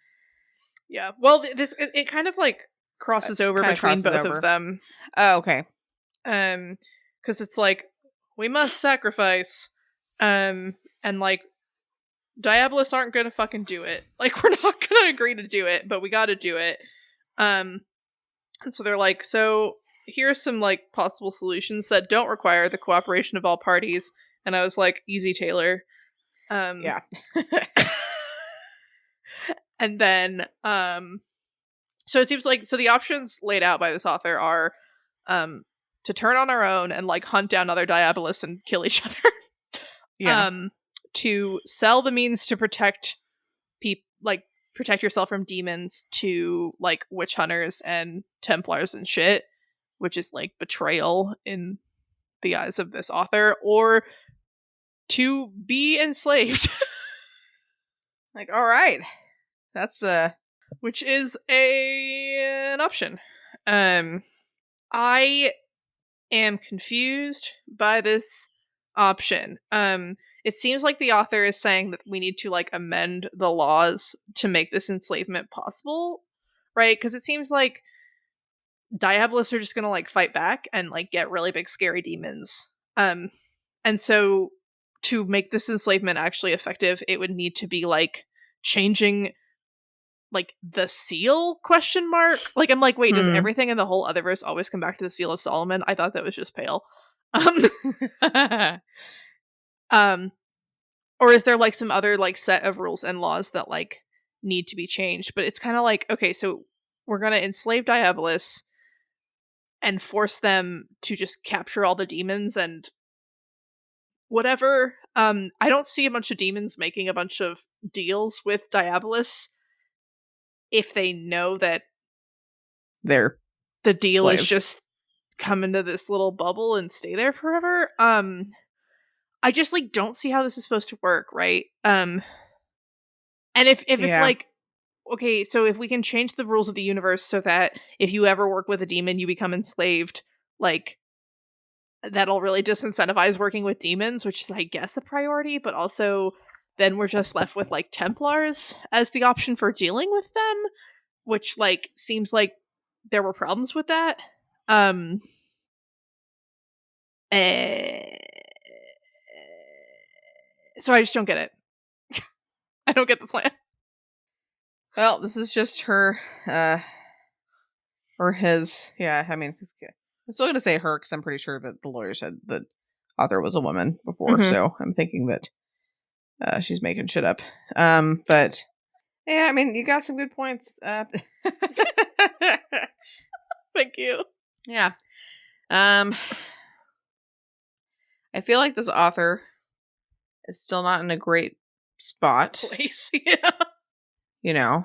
Yeah. Well, it kind of like crosses over between both of them. Oh, okay. Because it's like, we must sacrifice, and like Diabolists aren't gonna fucking do it. Like, we're not gonna agree to do it, but we gotta do it. And so they're like, so here are some like possible solutions that don't require the cooperation of all parties. And I was like, easy, Taylor. Yeah. And then so it seems like, so the options laid out by this author are to turn on our own and like hunt down other Diabolists and kill each other. Yeah. To sell the means to protect yourself from demons to like witch hunters and Templars and shit, which is like betrayal in the eyes of this author, or to be enslaved. Like, all right, that's which is an option. I am confused by this option. It seems like the author is saying that we need to like amend the laws to make this enslavement possible, right? Because it seems like Diabolists are just gonna like fight back and like get really big scary demons. And so to make this enslavement actually effective, it would need to be like changing like the seal question mark. Like I'm like, wait, does everything in the whole otherverse always come back to the seal of Solomon? I thought that was just pale. Um or is there like some other like set of rules and laws that like need to be changed? But it's kind of like, okay, so we're gonna enslave Diabolists and force them to just capture all the demons and whatever. I don't see a bunch of demons making a bunch of deals with Diabolists if they know that they're the deal slaves. is just come into this little bubble and stay there forever. I just like don't see how this is supposed to work, right? And if it's like, okay, so if we can change the rules of the universe so that if you ever work with a demon, you become enslaved, like that'll really disincentivize working with demons, which is, I guess, a priority, but also then we're just left with like Templars as the option for dealing with them, which like seems like there were problems with that. So I just don't get it. I don't get the plan. Well, this is just her, or his. Yeah, I mean, I'm still gonna say her because I'm pretty sure that the lawyer said the author was a woman before, so I'm thinking that she's making shit up. But yeah, I mean, you got some good points. Thank you. Yeah. I feel like this author is still not in a great spot. Place, yeah. You know,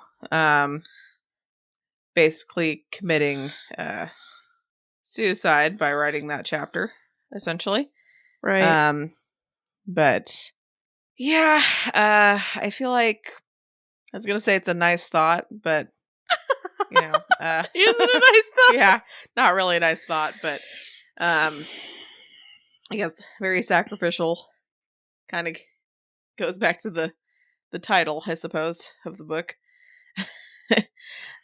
basically committing suicide by writing that chapter, essentially. Right. But yeah, I feel like I was gonna say it's a nice thought, but you know, isn't it a nice thought? Yeah, not really a nice thought, but I guess very sacrificial. Kind of goes back to the title, I suppose, of the book.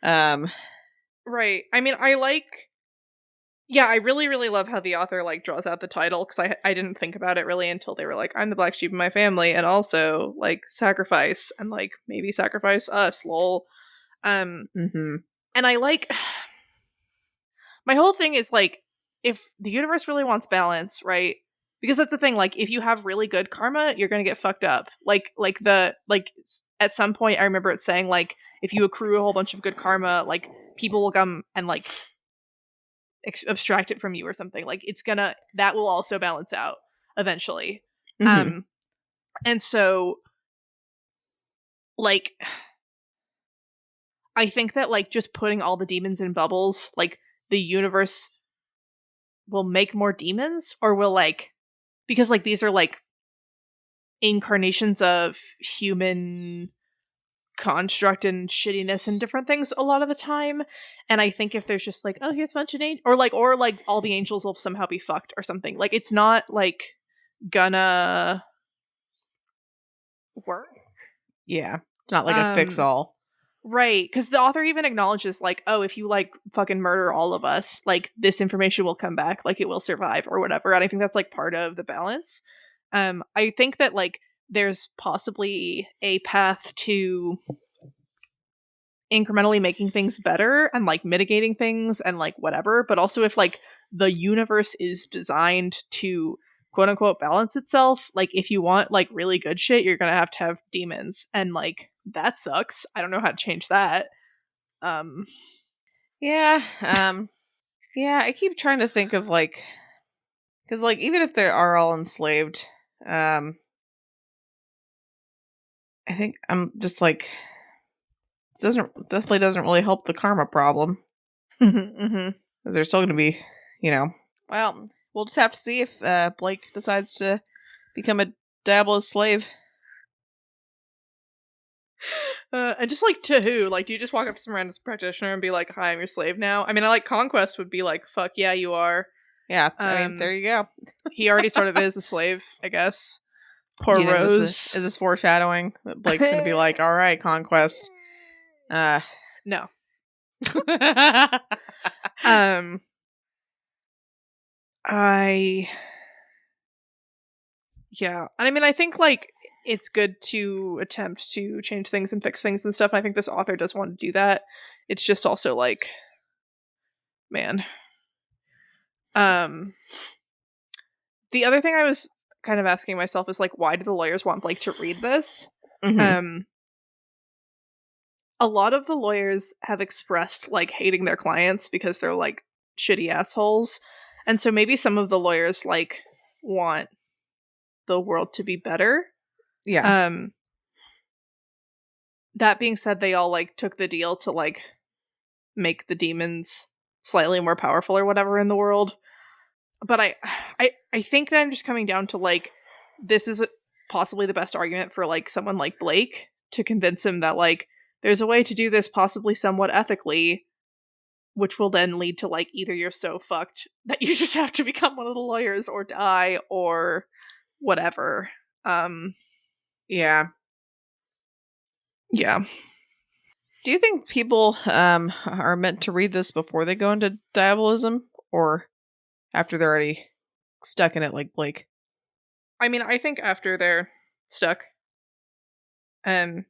Right. I mean, I really, really love how the author like draws out the title, because I didn't think about it really until they were like, I'm the black sheep of my family, and also like sacrifice, and like maybe sacrifice us, lol. And I like, my whole thing is like, if the universe really wants balance, right? Because that's the thing, like if you have really good karma, you're gonna get fucked up. Like at some point I remember it saying like if you accrue a whole bunch of good karma, like people will come and like abstract it from you or something. Like that will also balance out eventually. And so like I think that like just putting all the demons in bubbles, like the universe will make more demons, or will like, because like these are like incarnations of human construct and shittiness and different things a lot of the time. And I think if there's just like, oh, here's a bunch of or like all the angels will somehow be fucked or something, like it's not like gonna work. Yeah, it's not like a fix all. Right, because the author even acknowledges like, oh, if you like fucking murder all of us, like this information will come back, like it will survive or whatever. And I think that's like part of the balance. I think that like there's possibly a path to incrementally making things better and like mitigating things and like whatever, but also if like the universe is designed to quote unquote balance itself, like if you want like really good shit, you're gonna have to have demons, and like that sucks. I don't know how to change that. Yeah, I keep trying to think of like, because like even if they are all enslaved, I think I'm just like, it definitely doesn't really help the karma problem. Because there's still going to be, well, we'll just have to see if Blake decides to become a Diabolist slave. And just like to who? Like, do you just walk up to some random practitioner and be like, "Hi, I'm your slave now"? I mean, I like Conquest would be like, "Fuck yeah, you are." Yeah, I mean, there you go. He already started as a slave, I guess. Do Poor you think Rose. is this foreshadowing that Blake's gonna be like, all right, Conquest? No. Yeah. And I mean, I think like it's good to attempt to change things and fix things and stuff. And I think this author does want to do that. It's just also like, man. The other thing I was kind of asking myself is like, why do the lawyers want Blake to read this? Mm-hmm. A lot of the lawyers have expressed like hating their clients because they're like shitty assholes. And so maybe some of the lawyers like want the world to be better. Yeah. That being said, they all like took the deal to like make the demons slightly more powerful or whatever in the world. But I think that I'm just coming down to like, this is possibly the best argument for like someone like Blake to convince him that like there's a way to do this possibly somewhat ethically, which will then lead to like either you're so fucked that you just have to become one of the lawyers or die or whatever. Yeah. Yeah. Do you think people are meant to read this before they go into diabolism, or after they're already stuck in it like Blake? I mean, I think after they're stuck. I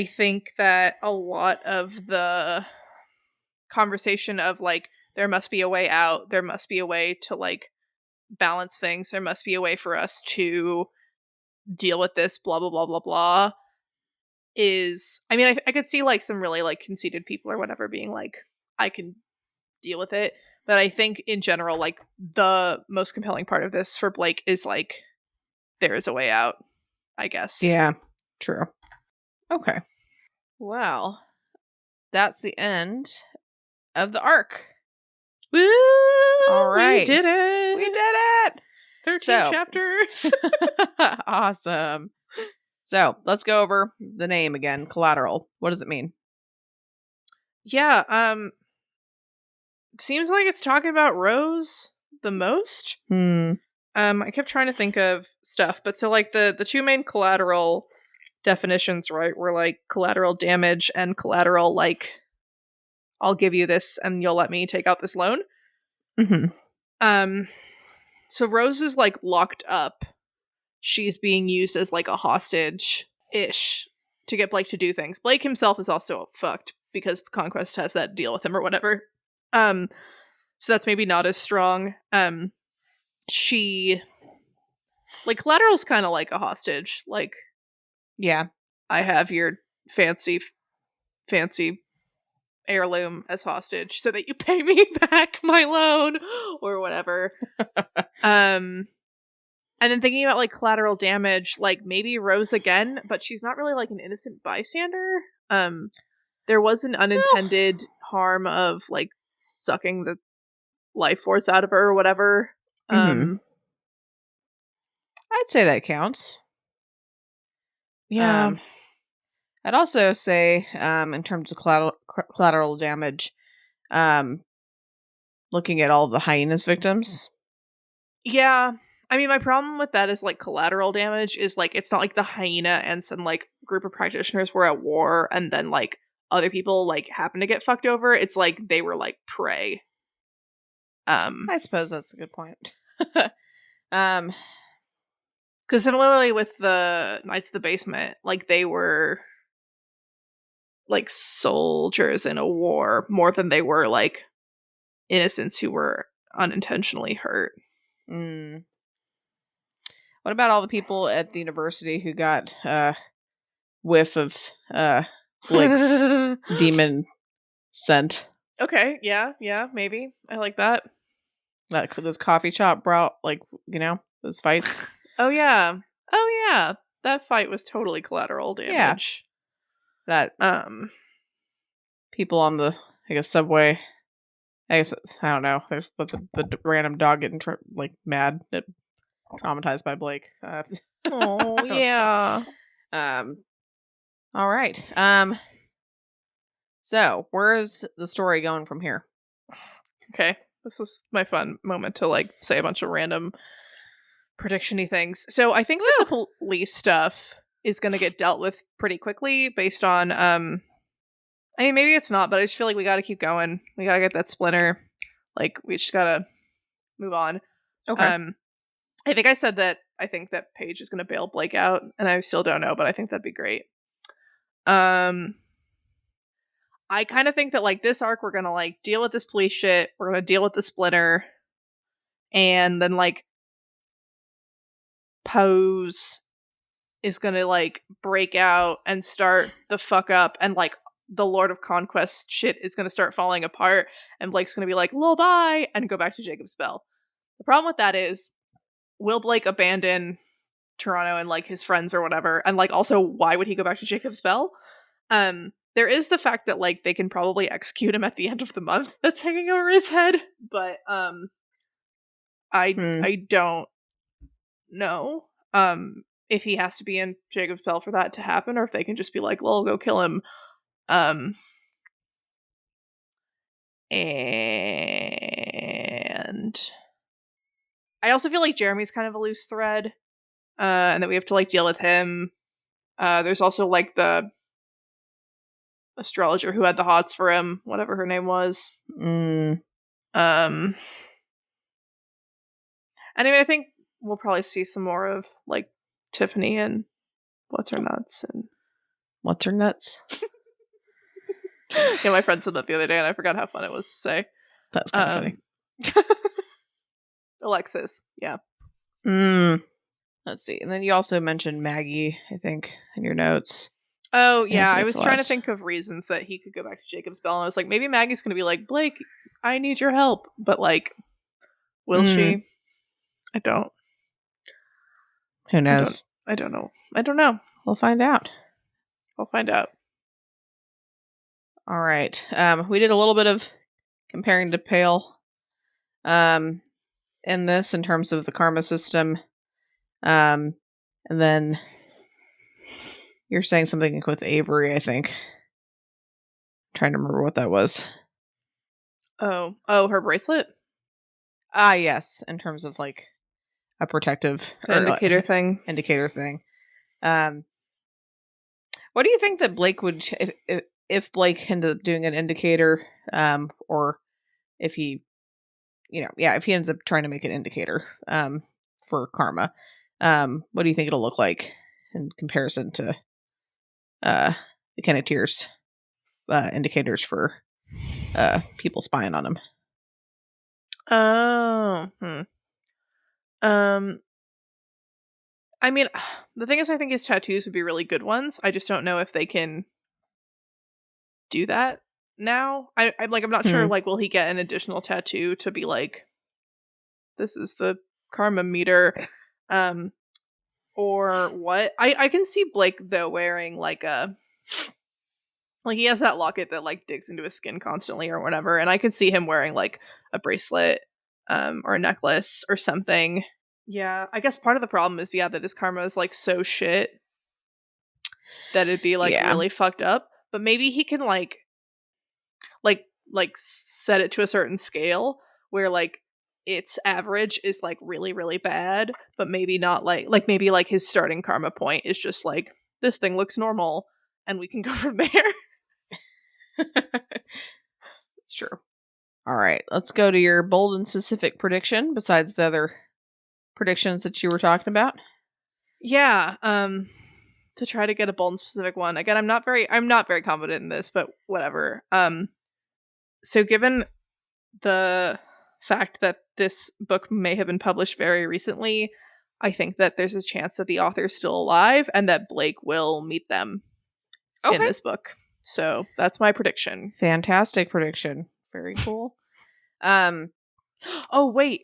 think that a lot of the conversation of like there must be a way out, there must be a way to like balance things, there must be a way for us to deal with this, blah blah blah blah blah, is, I mean, I could see like some really like conceited people or whatever being like, I can deal with it. But I think in general, like the most compelling part of this for Blake is like there is a way out, I guess. Yeah, true. Okay. Well, that's the end of the arc. Woo! All right. We did it! We did it! 13 chapters! Awesome. So, let's go over the name again. Collateral. What does it mean? Yeah, seems like it's talking about Rose the most. I kept trying to think of stuff, but so like the two main collateral definitions, right, were like collateral damage and collateral like I'll give you this and you'll let me take out this loan. Mm-hmm. So Rose is like locked up. She's being used as like a hostage-ish to get Blake to do things. Blake himself is also fucked because Conquest has that deal with him or whatever. So that's maybe not as strong. She like collateral's kind of like a hostage. Like, Yeah. I have your fancy heirloom as hostage so that you pay me back my loan or whatever. And then thinking about like collateral damage, like maybe Rose again, but she's not really like an innocent bystander. There was an unintended harm of like sucking the life force out of her or whatever. I'd say that counts. Yeah. I'd also say, in terms of collateral damage, looking at all the hyenas victims. Yeah. I mean, my problem with that is like collateral damage is like it's not like the hyena and some like group of practitioners were at war and then like other people like happen to get fucked over. It's like they were like prey. I suppose that's a good point. Because similarly with the Knights of the Basement, like they were like soldiers in a war more than they were like innocents who were unintentionally hurt. What about all the people at the university who got whiff of Blake's demon scent? Okay, yeah, maybe. I like that. Those coffee shop like, those fights. Oh yeah. That fight was totally collateral damage. Yeah. That people on the, I guess, subway. I don't know. There's the random dog getting mad, traumatized by Blake. Oh yeah. All right. So where's the story going from here? Okay. This is my fun moment to like say a bunch of random prediction-y things. So I think that the police stuff is going to get dealt with pretty quickly based on I mean, maybe it's not, but I just feel like we got to keep going. We got to get that splinter. Like, we just got to move on. Okay. I think I said that I think that Paige is going to bail Blake out, and I still don't know, but I think that'd be great. I kind of think that, like, this arc, we're going to, like, deal with this police shit. We're going to deal with the splinter. And then, like, Pose is going to, like, break out and start the fuck up. And, like, the Lord of Conquest shit is going to start falling apart. And Blake's going to be like, lol, bye, and go back to Jacob's Bell. The problem with that is, will Blake abandon Toronto and, like, his friends or whatever? And, like, also, why would he go back to Jacob's Bell? There is the fact that, like, they can probably execute him at the end of the month that's hanging over his head, but I don't know if he has to be in Jacob's Bell for that to happen, or if they can just be like, lol, go kill him. And I also feel like Jeremy's kind of a loose thread, and that we have to, like, deal with him. There's also, like, the astrologer who had the hots for him, whatever her name was. Anyway, I think we'll probably see some more of, like, Tiffany and What's Her Nuts and What's Her Nuts? Yeah, my friend said that the other day, and I forgot how fun it was to say. That's kind of funny. Alexis, yeah. Let's see. And then you also mentioned Maggie, I think, in your notes. Oh, yeah, I was trying to think of reasons that he could go back to Jacob's Bell, and I was like, maybe Maggie's going to be like, Blake, I need your help. But, like, will she? I don't. Who knows? I don't know. I don't know. We'll find out. We'll find out. All right. We did a little bit of comparing to Pale in this in terms of the karma system. And then you're saying something with Avery, I think. I'm trying to remember what that was. Oh, her bracelet? Ah, yes. In terms of, like, a protective indicator thing. Indicator thing. What do you think that Blake would, if Blake ended up doing an indicator, or if he, if he ends up trying to make an indicator, for karma, what do you think it'll look like in comparison to, the Kenneteers, indicators for, people spying on him? Oh, I mean, the thing is, I think his tattoos would be really good ones. I just don't know if they can do that now. I'm not sure, like, will he get an additional tattoo to be like, this is the karma meter, or what? I can see Blake, though, wearing, like, he has that locket that, like, digs into his skin constantly or whatever, and I could see him wearing, like, a bracelet, or a necklace or something. Yeah, I guess part of the problem is, that his karma is, like, so shit that it'd be, like, really fucked up. But maybe he can, like set it to a certain scale where, like, its average is, like, really, really bad, but maybe not, like maybe, like, his starting karma point is just, like, this thing looks normal, and we can go from there. It's true. All right, let's go to your bold and specific prediction besides the other predictions that you were talking about. Yeah, to try to get a bold and specific one. Again, I'm not very confident in this, but whatever. So given the fact that this book may have been published very recently, I think that there's a chance that the author is still alive and that Blake will meet them in this book. So that's my prediction. Fantastic prediction. Very cool. Oh, wait.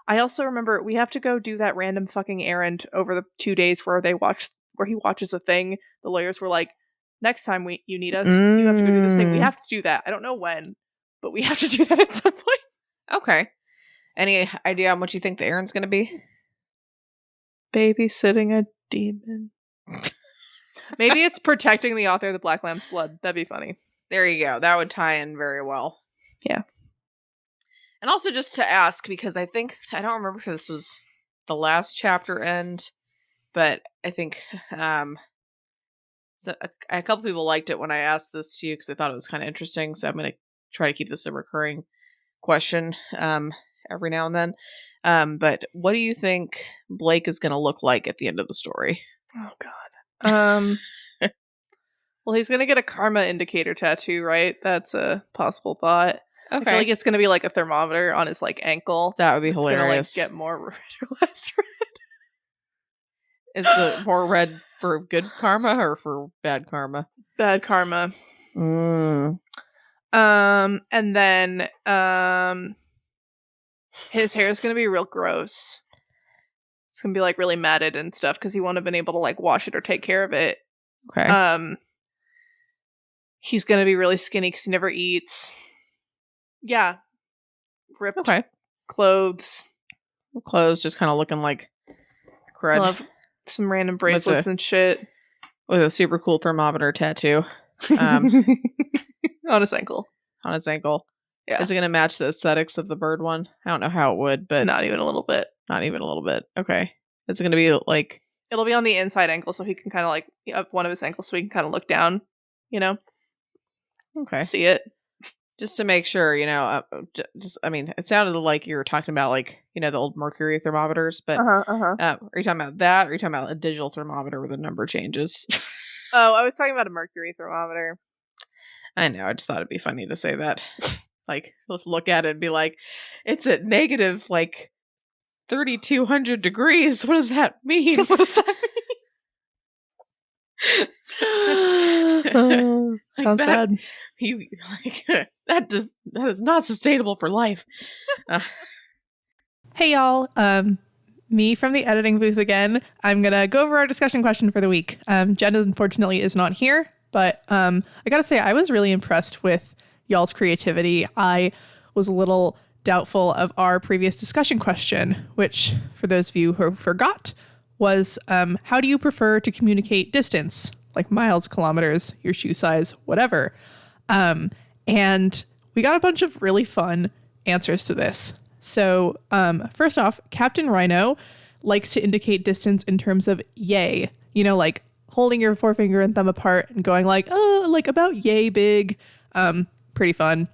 I also remember we have to go do that random fucking errand over the 2 days where he watches a thing. The lawyers were like, next time you need us, you have to go do this thing. We have to do that. I don't know when, but we have to do that at some point. Okay. Any idea how much you think the errand's going to be? Babysitting a demon. Maybe it's protecting the author of the Black Lamb's blood. That'd be funny. There you go. That would tie in very well. Yeah. And also just to ask, because I don't remember if this was the last chapter end, but I think so a couple people liked it when I asked this to you because I thought it was kind of interesting. So I'm going to try to keep this a recurring question every now and then. But what do you think Blake is going to look like at the end of the story? Oh, God. Well, he's going to get a karma indicator tattoo, right? That's a possible thought. Okay. I feel like it's going to be like a thermometer on his like ankle. That would be it's hilarious. It's going to like get more red or less red. Is the more red for good karma or for bad karma? Bad karma. Mm. And then his hair is going to be real gross. It's going to be like really matted and stuff because he won't have been able to like wash it or take care of it. Okay. He's going to be really skinny because he never eats. Yeah. Ripped clothes. Clothes just kind of looking like crud. I'll have some random bracelets and shit. With a super cool thermometer tattoo. On his ankle. On his ankle. Yeah. Is it going to match the aesthetics of the bird one? I don't know how it would, but... Not even a little bit. Not even a little bit. Okay. Is it going to be like... It'll be on the inside ankle so he can kind of like... Up one of his ankles so he can kind of look down, you know? Okay. See it. Just to make sure, you know, I mean, it sounded like you were talking about like, you know, the old mercury thermometers, but are you talking about that or are you talking about a digital thermometer where the number changes? Oh, I was talking about a mercury thermometer. I know. I just thought it'd be funny to say that. Like, let's look at it and be like, it's at negative, like, 3,200 degrees. What does that mean? What does that mean? Like sounds that, bad. That is not sustainable for life. Hey, y'all. Me from the editing booth again. I'm going to go over our discussion question for the week. Jen, unfortunately, is not here, but I got to say, I was really impressed with y'all's creativity. I was a little doubtful of our previous discussion question, which, for those of you who forgot, was how do you prefer to communicate distance? Like miles, kilometers, your shoe size, whatever. And we got a bunch of really fun answers to this. So first off, Captain Rhino likes to indicate distance in terms of yay. You know, like holding your forefinger and thumb apart and going like, oh, like about yay big. Pretty fun.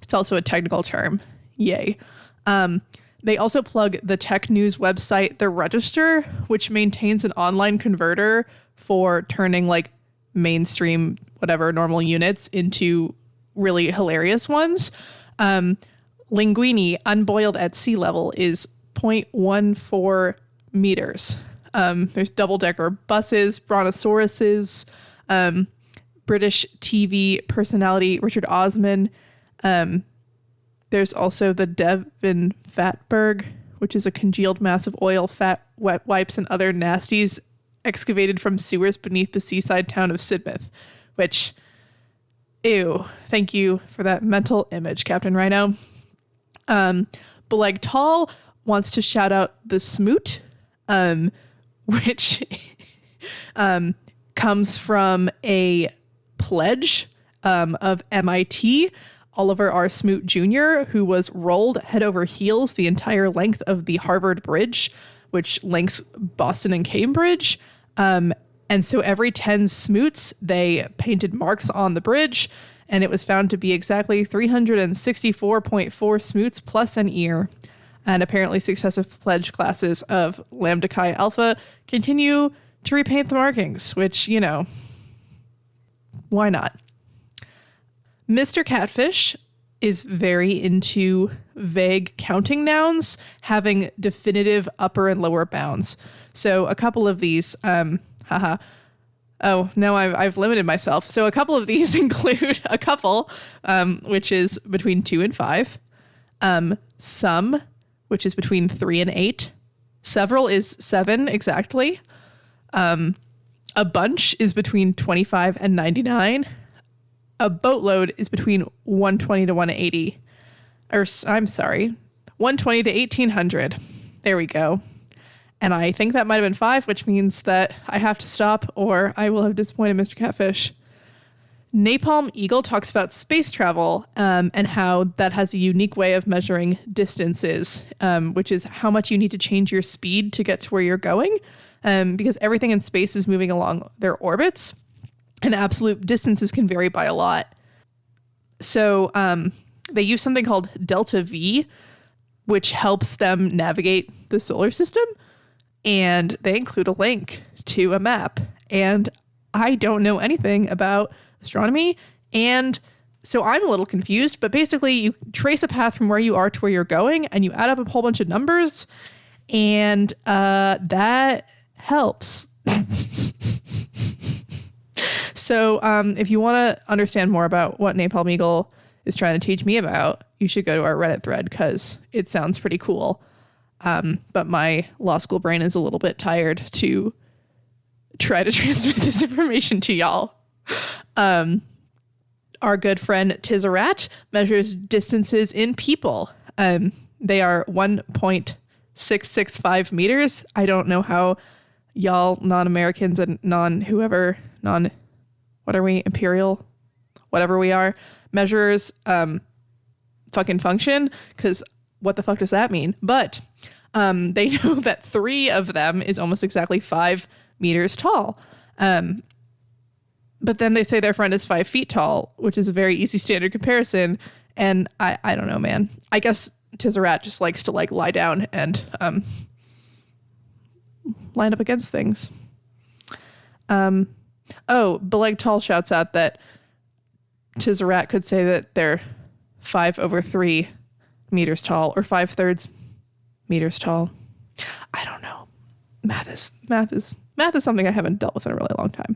It's also a technical term. Yay. They also plug the tech news website, The Register, which maintains an online converter for turning like mainstream, whatever, normal units into really hilarious ones. Linguini, unboiled at sea level, is 0.14 meters. There's double-decker buses, brontosauruses, British TV personality Richard Osman. There's also the Devon Fatberg, which is a congealed mass of oil, fat, wet wipes, and other nasties excavated from sewers beneath the seaside town of Sidmouth, which, ew, thank you for that mental image, Captain Rhino. Beleg Tall wants to shout out the Smoot, which comes from a pledge of MIT, Oliver R. Smoot Jr., who was rolled head over heels the entire length of the Harvard Bridge, which links Boston and Cambridge. And so every 10 Smoots, they painted marks on the bridge, and it was found to be exactly 364.4 Smoots plus an ear. And apparently successive pledge classes of Lambda Chi Alpha continue to repaint the markings, which, you know, why not? Mr. Catfish is very into vague counting nouns having definitive upper and lower bounds. So a couple of these, Oh, no, I've limited myself. So a couple of these include a couple, which is between 2 and 5. Some, which is between 3 and 8. Several is 7 exactly. A bunch is between 25 and 99. A boatload is between 120 to 180. Or, I'm sorry, 120 to 1800. There we go. And I think that might have been 5, which means that I have to stop or I will have disappointed Mr. Catfish. Napalm Eagle talks about space travel and how that has a unique way of measuring distances, which is how much you need to change your speed to get to where you're going, because everything in space is moving along their orbits, and absolute distances can vary by a lot. So they use something called delta V, which helps them navigate the solar system, and they include a link to a map. And I don't know anything about astronomy, and so I'm a little confused, but basically you trace a path from where you are to where you're going, and you add up a whole bunch of numbers, and that helps. So if you want to understand more about what Napalm Eagle is trying to teach me about, you should go to our Reddit thread because it sounds pretty cool. But my law school brain is a little bit tired to try to transmit this information to y'all. Our good friend Tizarat measures distances in people. They are 1.665 meters. I don't know how y'all non-Americans and what are we, imperial, whatever we are, measures fucking function, because what the fuck does that mean? But they know that 3 of them is almost exactly 5 meters tall. But then they say their friend is 5 feet tall, which is a very easy standard comparison. And I don't know, man. I guess Tizarat just likes to like lie down and line up against things. Beleg Tall shouts out that Tizarat could say that they're 5/3 meters tall, or 5/3 meters tall. I don't know. Math is something I haven't dealt with in a really long time.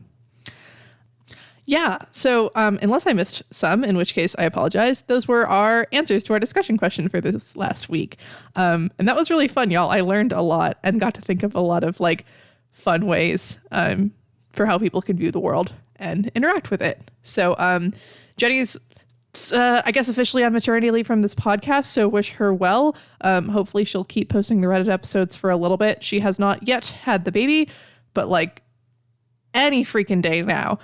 Yeah, so unless I missed some, in which case I apologize, those were our answers to our discussion question for this last week. And that was really fun, y'all. I learned a lot and got to think of a lot of like fun ways for how people can view the world and interact with it. So Jenny's, I guess, officially on maternity leave from this podcast, so wish her well. Hopefully she'll keep posting the Reddit episodes for a little bit. She has not yet had the baby, but like any freaking day now.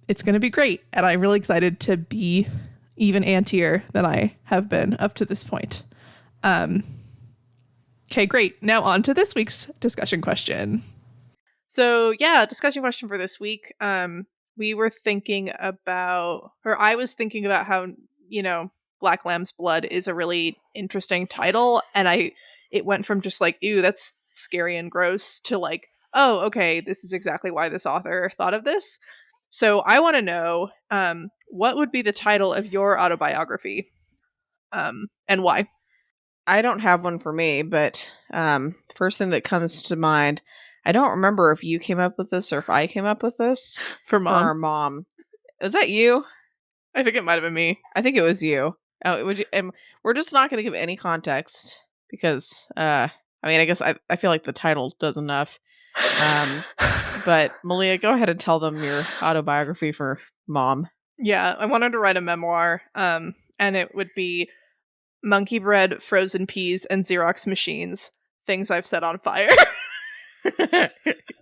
It's going to be great. And I'm really excited to be even antier than I have been up to this point. Okay, great. Now on to this week's discussion question. So yeah, discussion question for this week. We were thinking about, or I was thinking about how, Black Lamb's Blood is a really interesting title. And it went from just like, ew, that's scary and gross to like, oh, okay, this is exactly why this author thought of this. So I want to know, what would be the title of your autobiography, and why? I don't have one for me, but first thing that comes to mind, I don't remember if you came up with this or if I came up with this. For Mom? For our mom. Was that you? I think it might have been me. I think it was you. And we're just not going to give any context because, I guess I feel like the title does enough. But Malia, go ahead and tell them your autobiography for Mom. Yeah, I wanted to write a memoir, and it would be monkey bread, frozen peas, and Xerox machines. Things I've set on fire.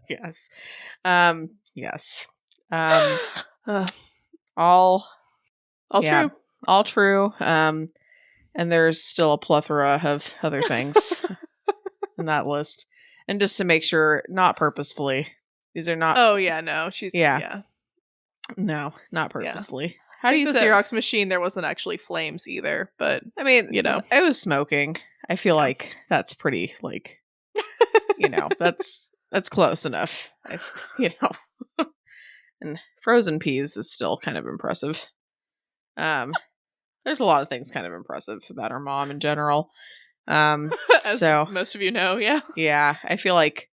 Yes. Yes. All true. All true. And there's still a plethora of other things in that list. And just to make sure, not purposefully. These are not. Oh yeah, no, she's yeah. No, not purposefully. Yeah. How do you say Xerox machine? There wasn't actually flames either, but I was smoking. I feel like that's pretty like, that's close enough. And frozen peas is still kind of impressive. There's a lot of things kind of impressive about our mom in general. As most of you know, yeah. Yeah, I feel like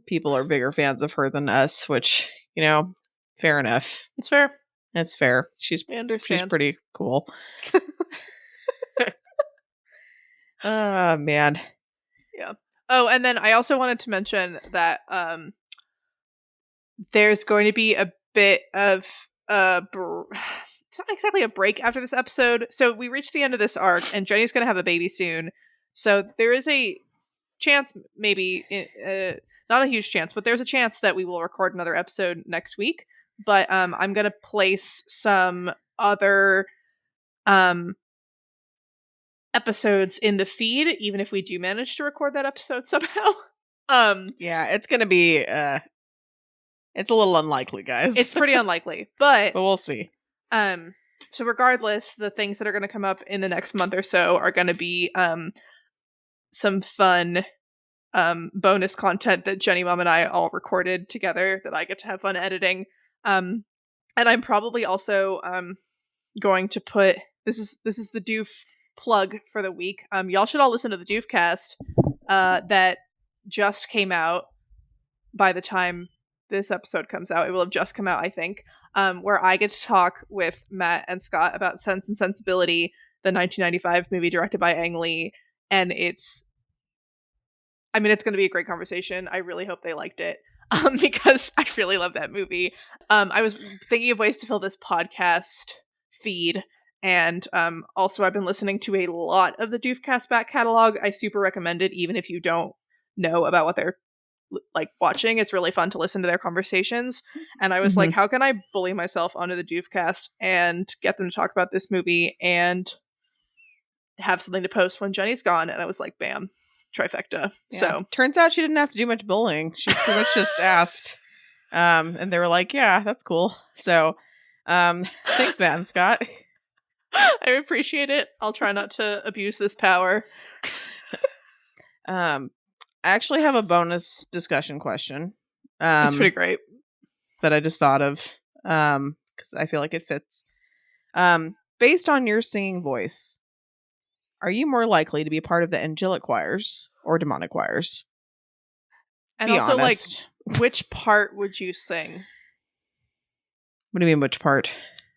people are bigger fans of her than us, which, fair enough. It's fair. It's fair. She's pretty cool. Oh, man. Yeah. Oh, and then I also wanted to mention that there's going to be a bit of it's not exactly a break after this episode. So we reached the end of this arc, and Jenny's going to have a baby soon. So there is a chance, maybe, not a huge chance, but there's a chance that we will record another episode next week. But I'm going to place some other episodes in the feed, even if we do manage to record that episode somehow. Yeah, it's going to be, it's a little unlikely, guys. It's pretty unlikely, but we'll see. So regardless, the things that are going to come up in the next month or so are going to be some fun bonus content that Jenny Mom and I all recorded together that I get to have fun editing. And I'm probably also going to put this is the Doof plug for the week. Y'all should all listen to the Doofcast that just came out. By the time this episode comes out, it will have just come out, I think. Where I get to talk with Matt and Scott about Sense and Sensibility, the 1995 movie directed by Ang Lee, and it's going to be a great conversation. I really hope they liked it, because I really love that movie. I was thinking of ways to fill this podcast feed, and also I've been listening to a lot of the Doofcast back catalog. I super recommend it, even if you don't know about what they're like watching. It's really fun to listen to their conversations, and I was like, how can I bully myself onto the Doofcast and get them to talk about this movie and have something to post when Jenny's gone? And I was like, bam, trifecta. Yeah. So turns out she didn't have to do much bullying. She pretty much just asked, and they were like, yeah, that's cool. So thanks, Matt and Scott. I appreciate it. I'll try not to abuse this power. I actually have a bonus discussion question. That's pretty great. That I just thought of, because I feel like it fits. Based on your singing voice, are you more likely to be part of the angelic choirs or demonic choirs? And be also, honest. like, which part would you sing? What do you mean, which part?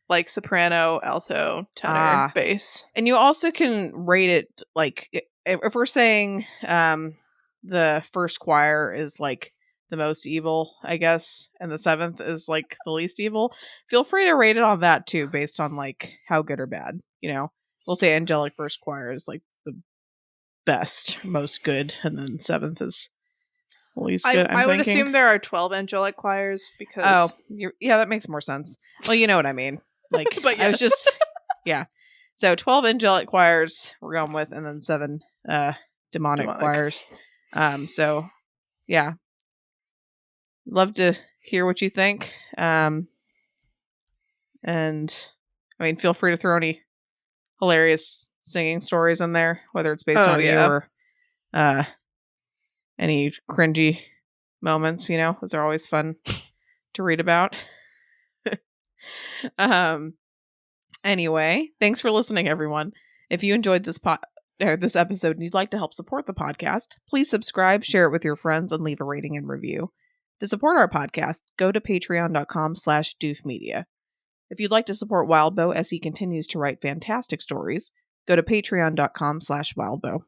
Like soprano, alto, tenor, bass. And you also can rate it, like, if we're saying the first choir is like the most evil, I guess, and the seventh is like the least evil, feel free to rate it on that too, based on like how good or bad, you know. We'll say angelic first choir is like the best, most good, and then seventh is the least good. I would assume there are 12 angelic choirs because yeah, that makes more sense. Well, you know what I mean. Like, but yes. I was just yeah. So 12 angelic choirs we're going with, and then 7 demonic choirs. So yeah, love to hear what you think. And I mean, feel free to throw any hilarious singing stories in there, whether it's based on you or any cringy moments. You know, those are always fun to read about. Anyway, thanks for listening, everyone. If you enjoyed this this episode and you'd like to help support the podcast, please subscribe, share it with your friends, and leave a rating and review. To support our podcast, go to patreon.com/doofmedia. If you'd like to support Wildbow as he continues to write fantastic stories, go to patreon.com/wildbow.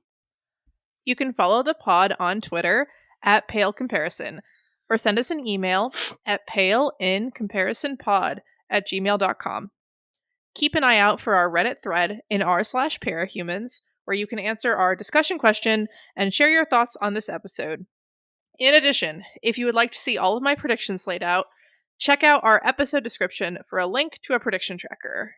You can follow the pod on Twitter at Pale Comparison, or send us an email at paleincomparisonpod@gmail.com. Keep an eye out for our Reddit thread in r/parahumans, where you can answer our discussion question and share your thoughts on this episode. In addition, if you would like to see all of my predictions laid out, check out our episode description for a link to a prediction tracker.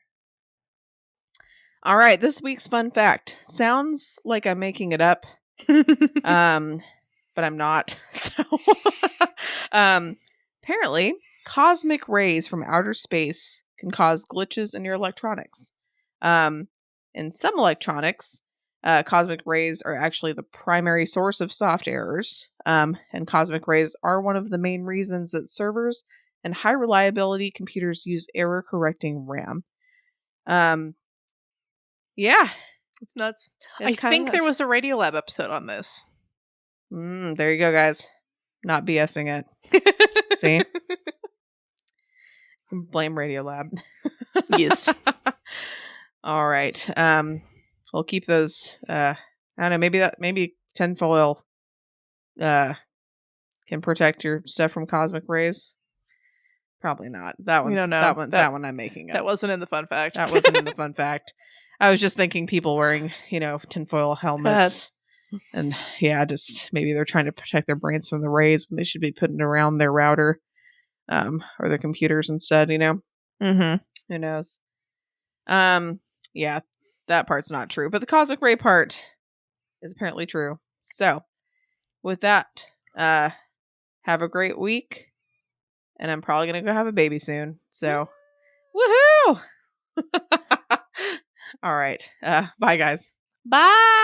All right, this week's fun fact sounds like I'm making it up, but I'm not. So, apparently, cosmic rays from outer space can cause glitches in your electronics. In some electronics, cosmic rays are actually the primary source of soft errors, and cosmic rays are one of the main reasons that servers and high reliability computers use error correcting RAM. Yeah, it's nuts. I think there was a Radiolab episode on this. There you go, guys. Not BSing it. See? Blame Radiolab. Yes. All right. We'll keep those. I don't know. Maybe tinfoil can protect your stuff from cosmic rays. Probably not. That one's, we don't know. That one I'm making up. That wasn't in the fun fact. I was just thinking people wearing, tinfoil helmets. And yeah, just maybe they're trying to protect their brains from the rays when they should be putting it around their router or their computers instead, Mm-hmm. Who knows? Yeah, that part's not true. But the cosmic ray part is apparently true. So with that, have a great week. And I'm probably going to go have a baby soon. So, woohoo! All right. Bye, guys. Bye.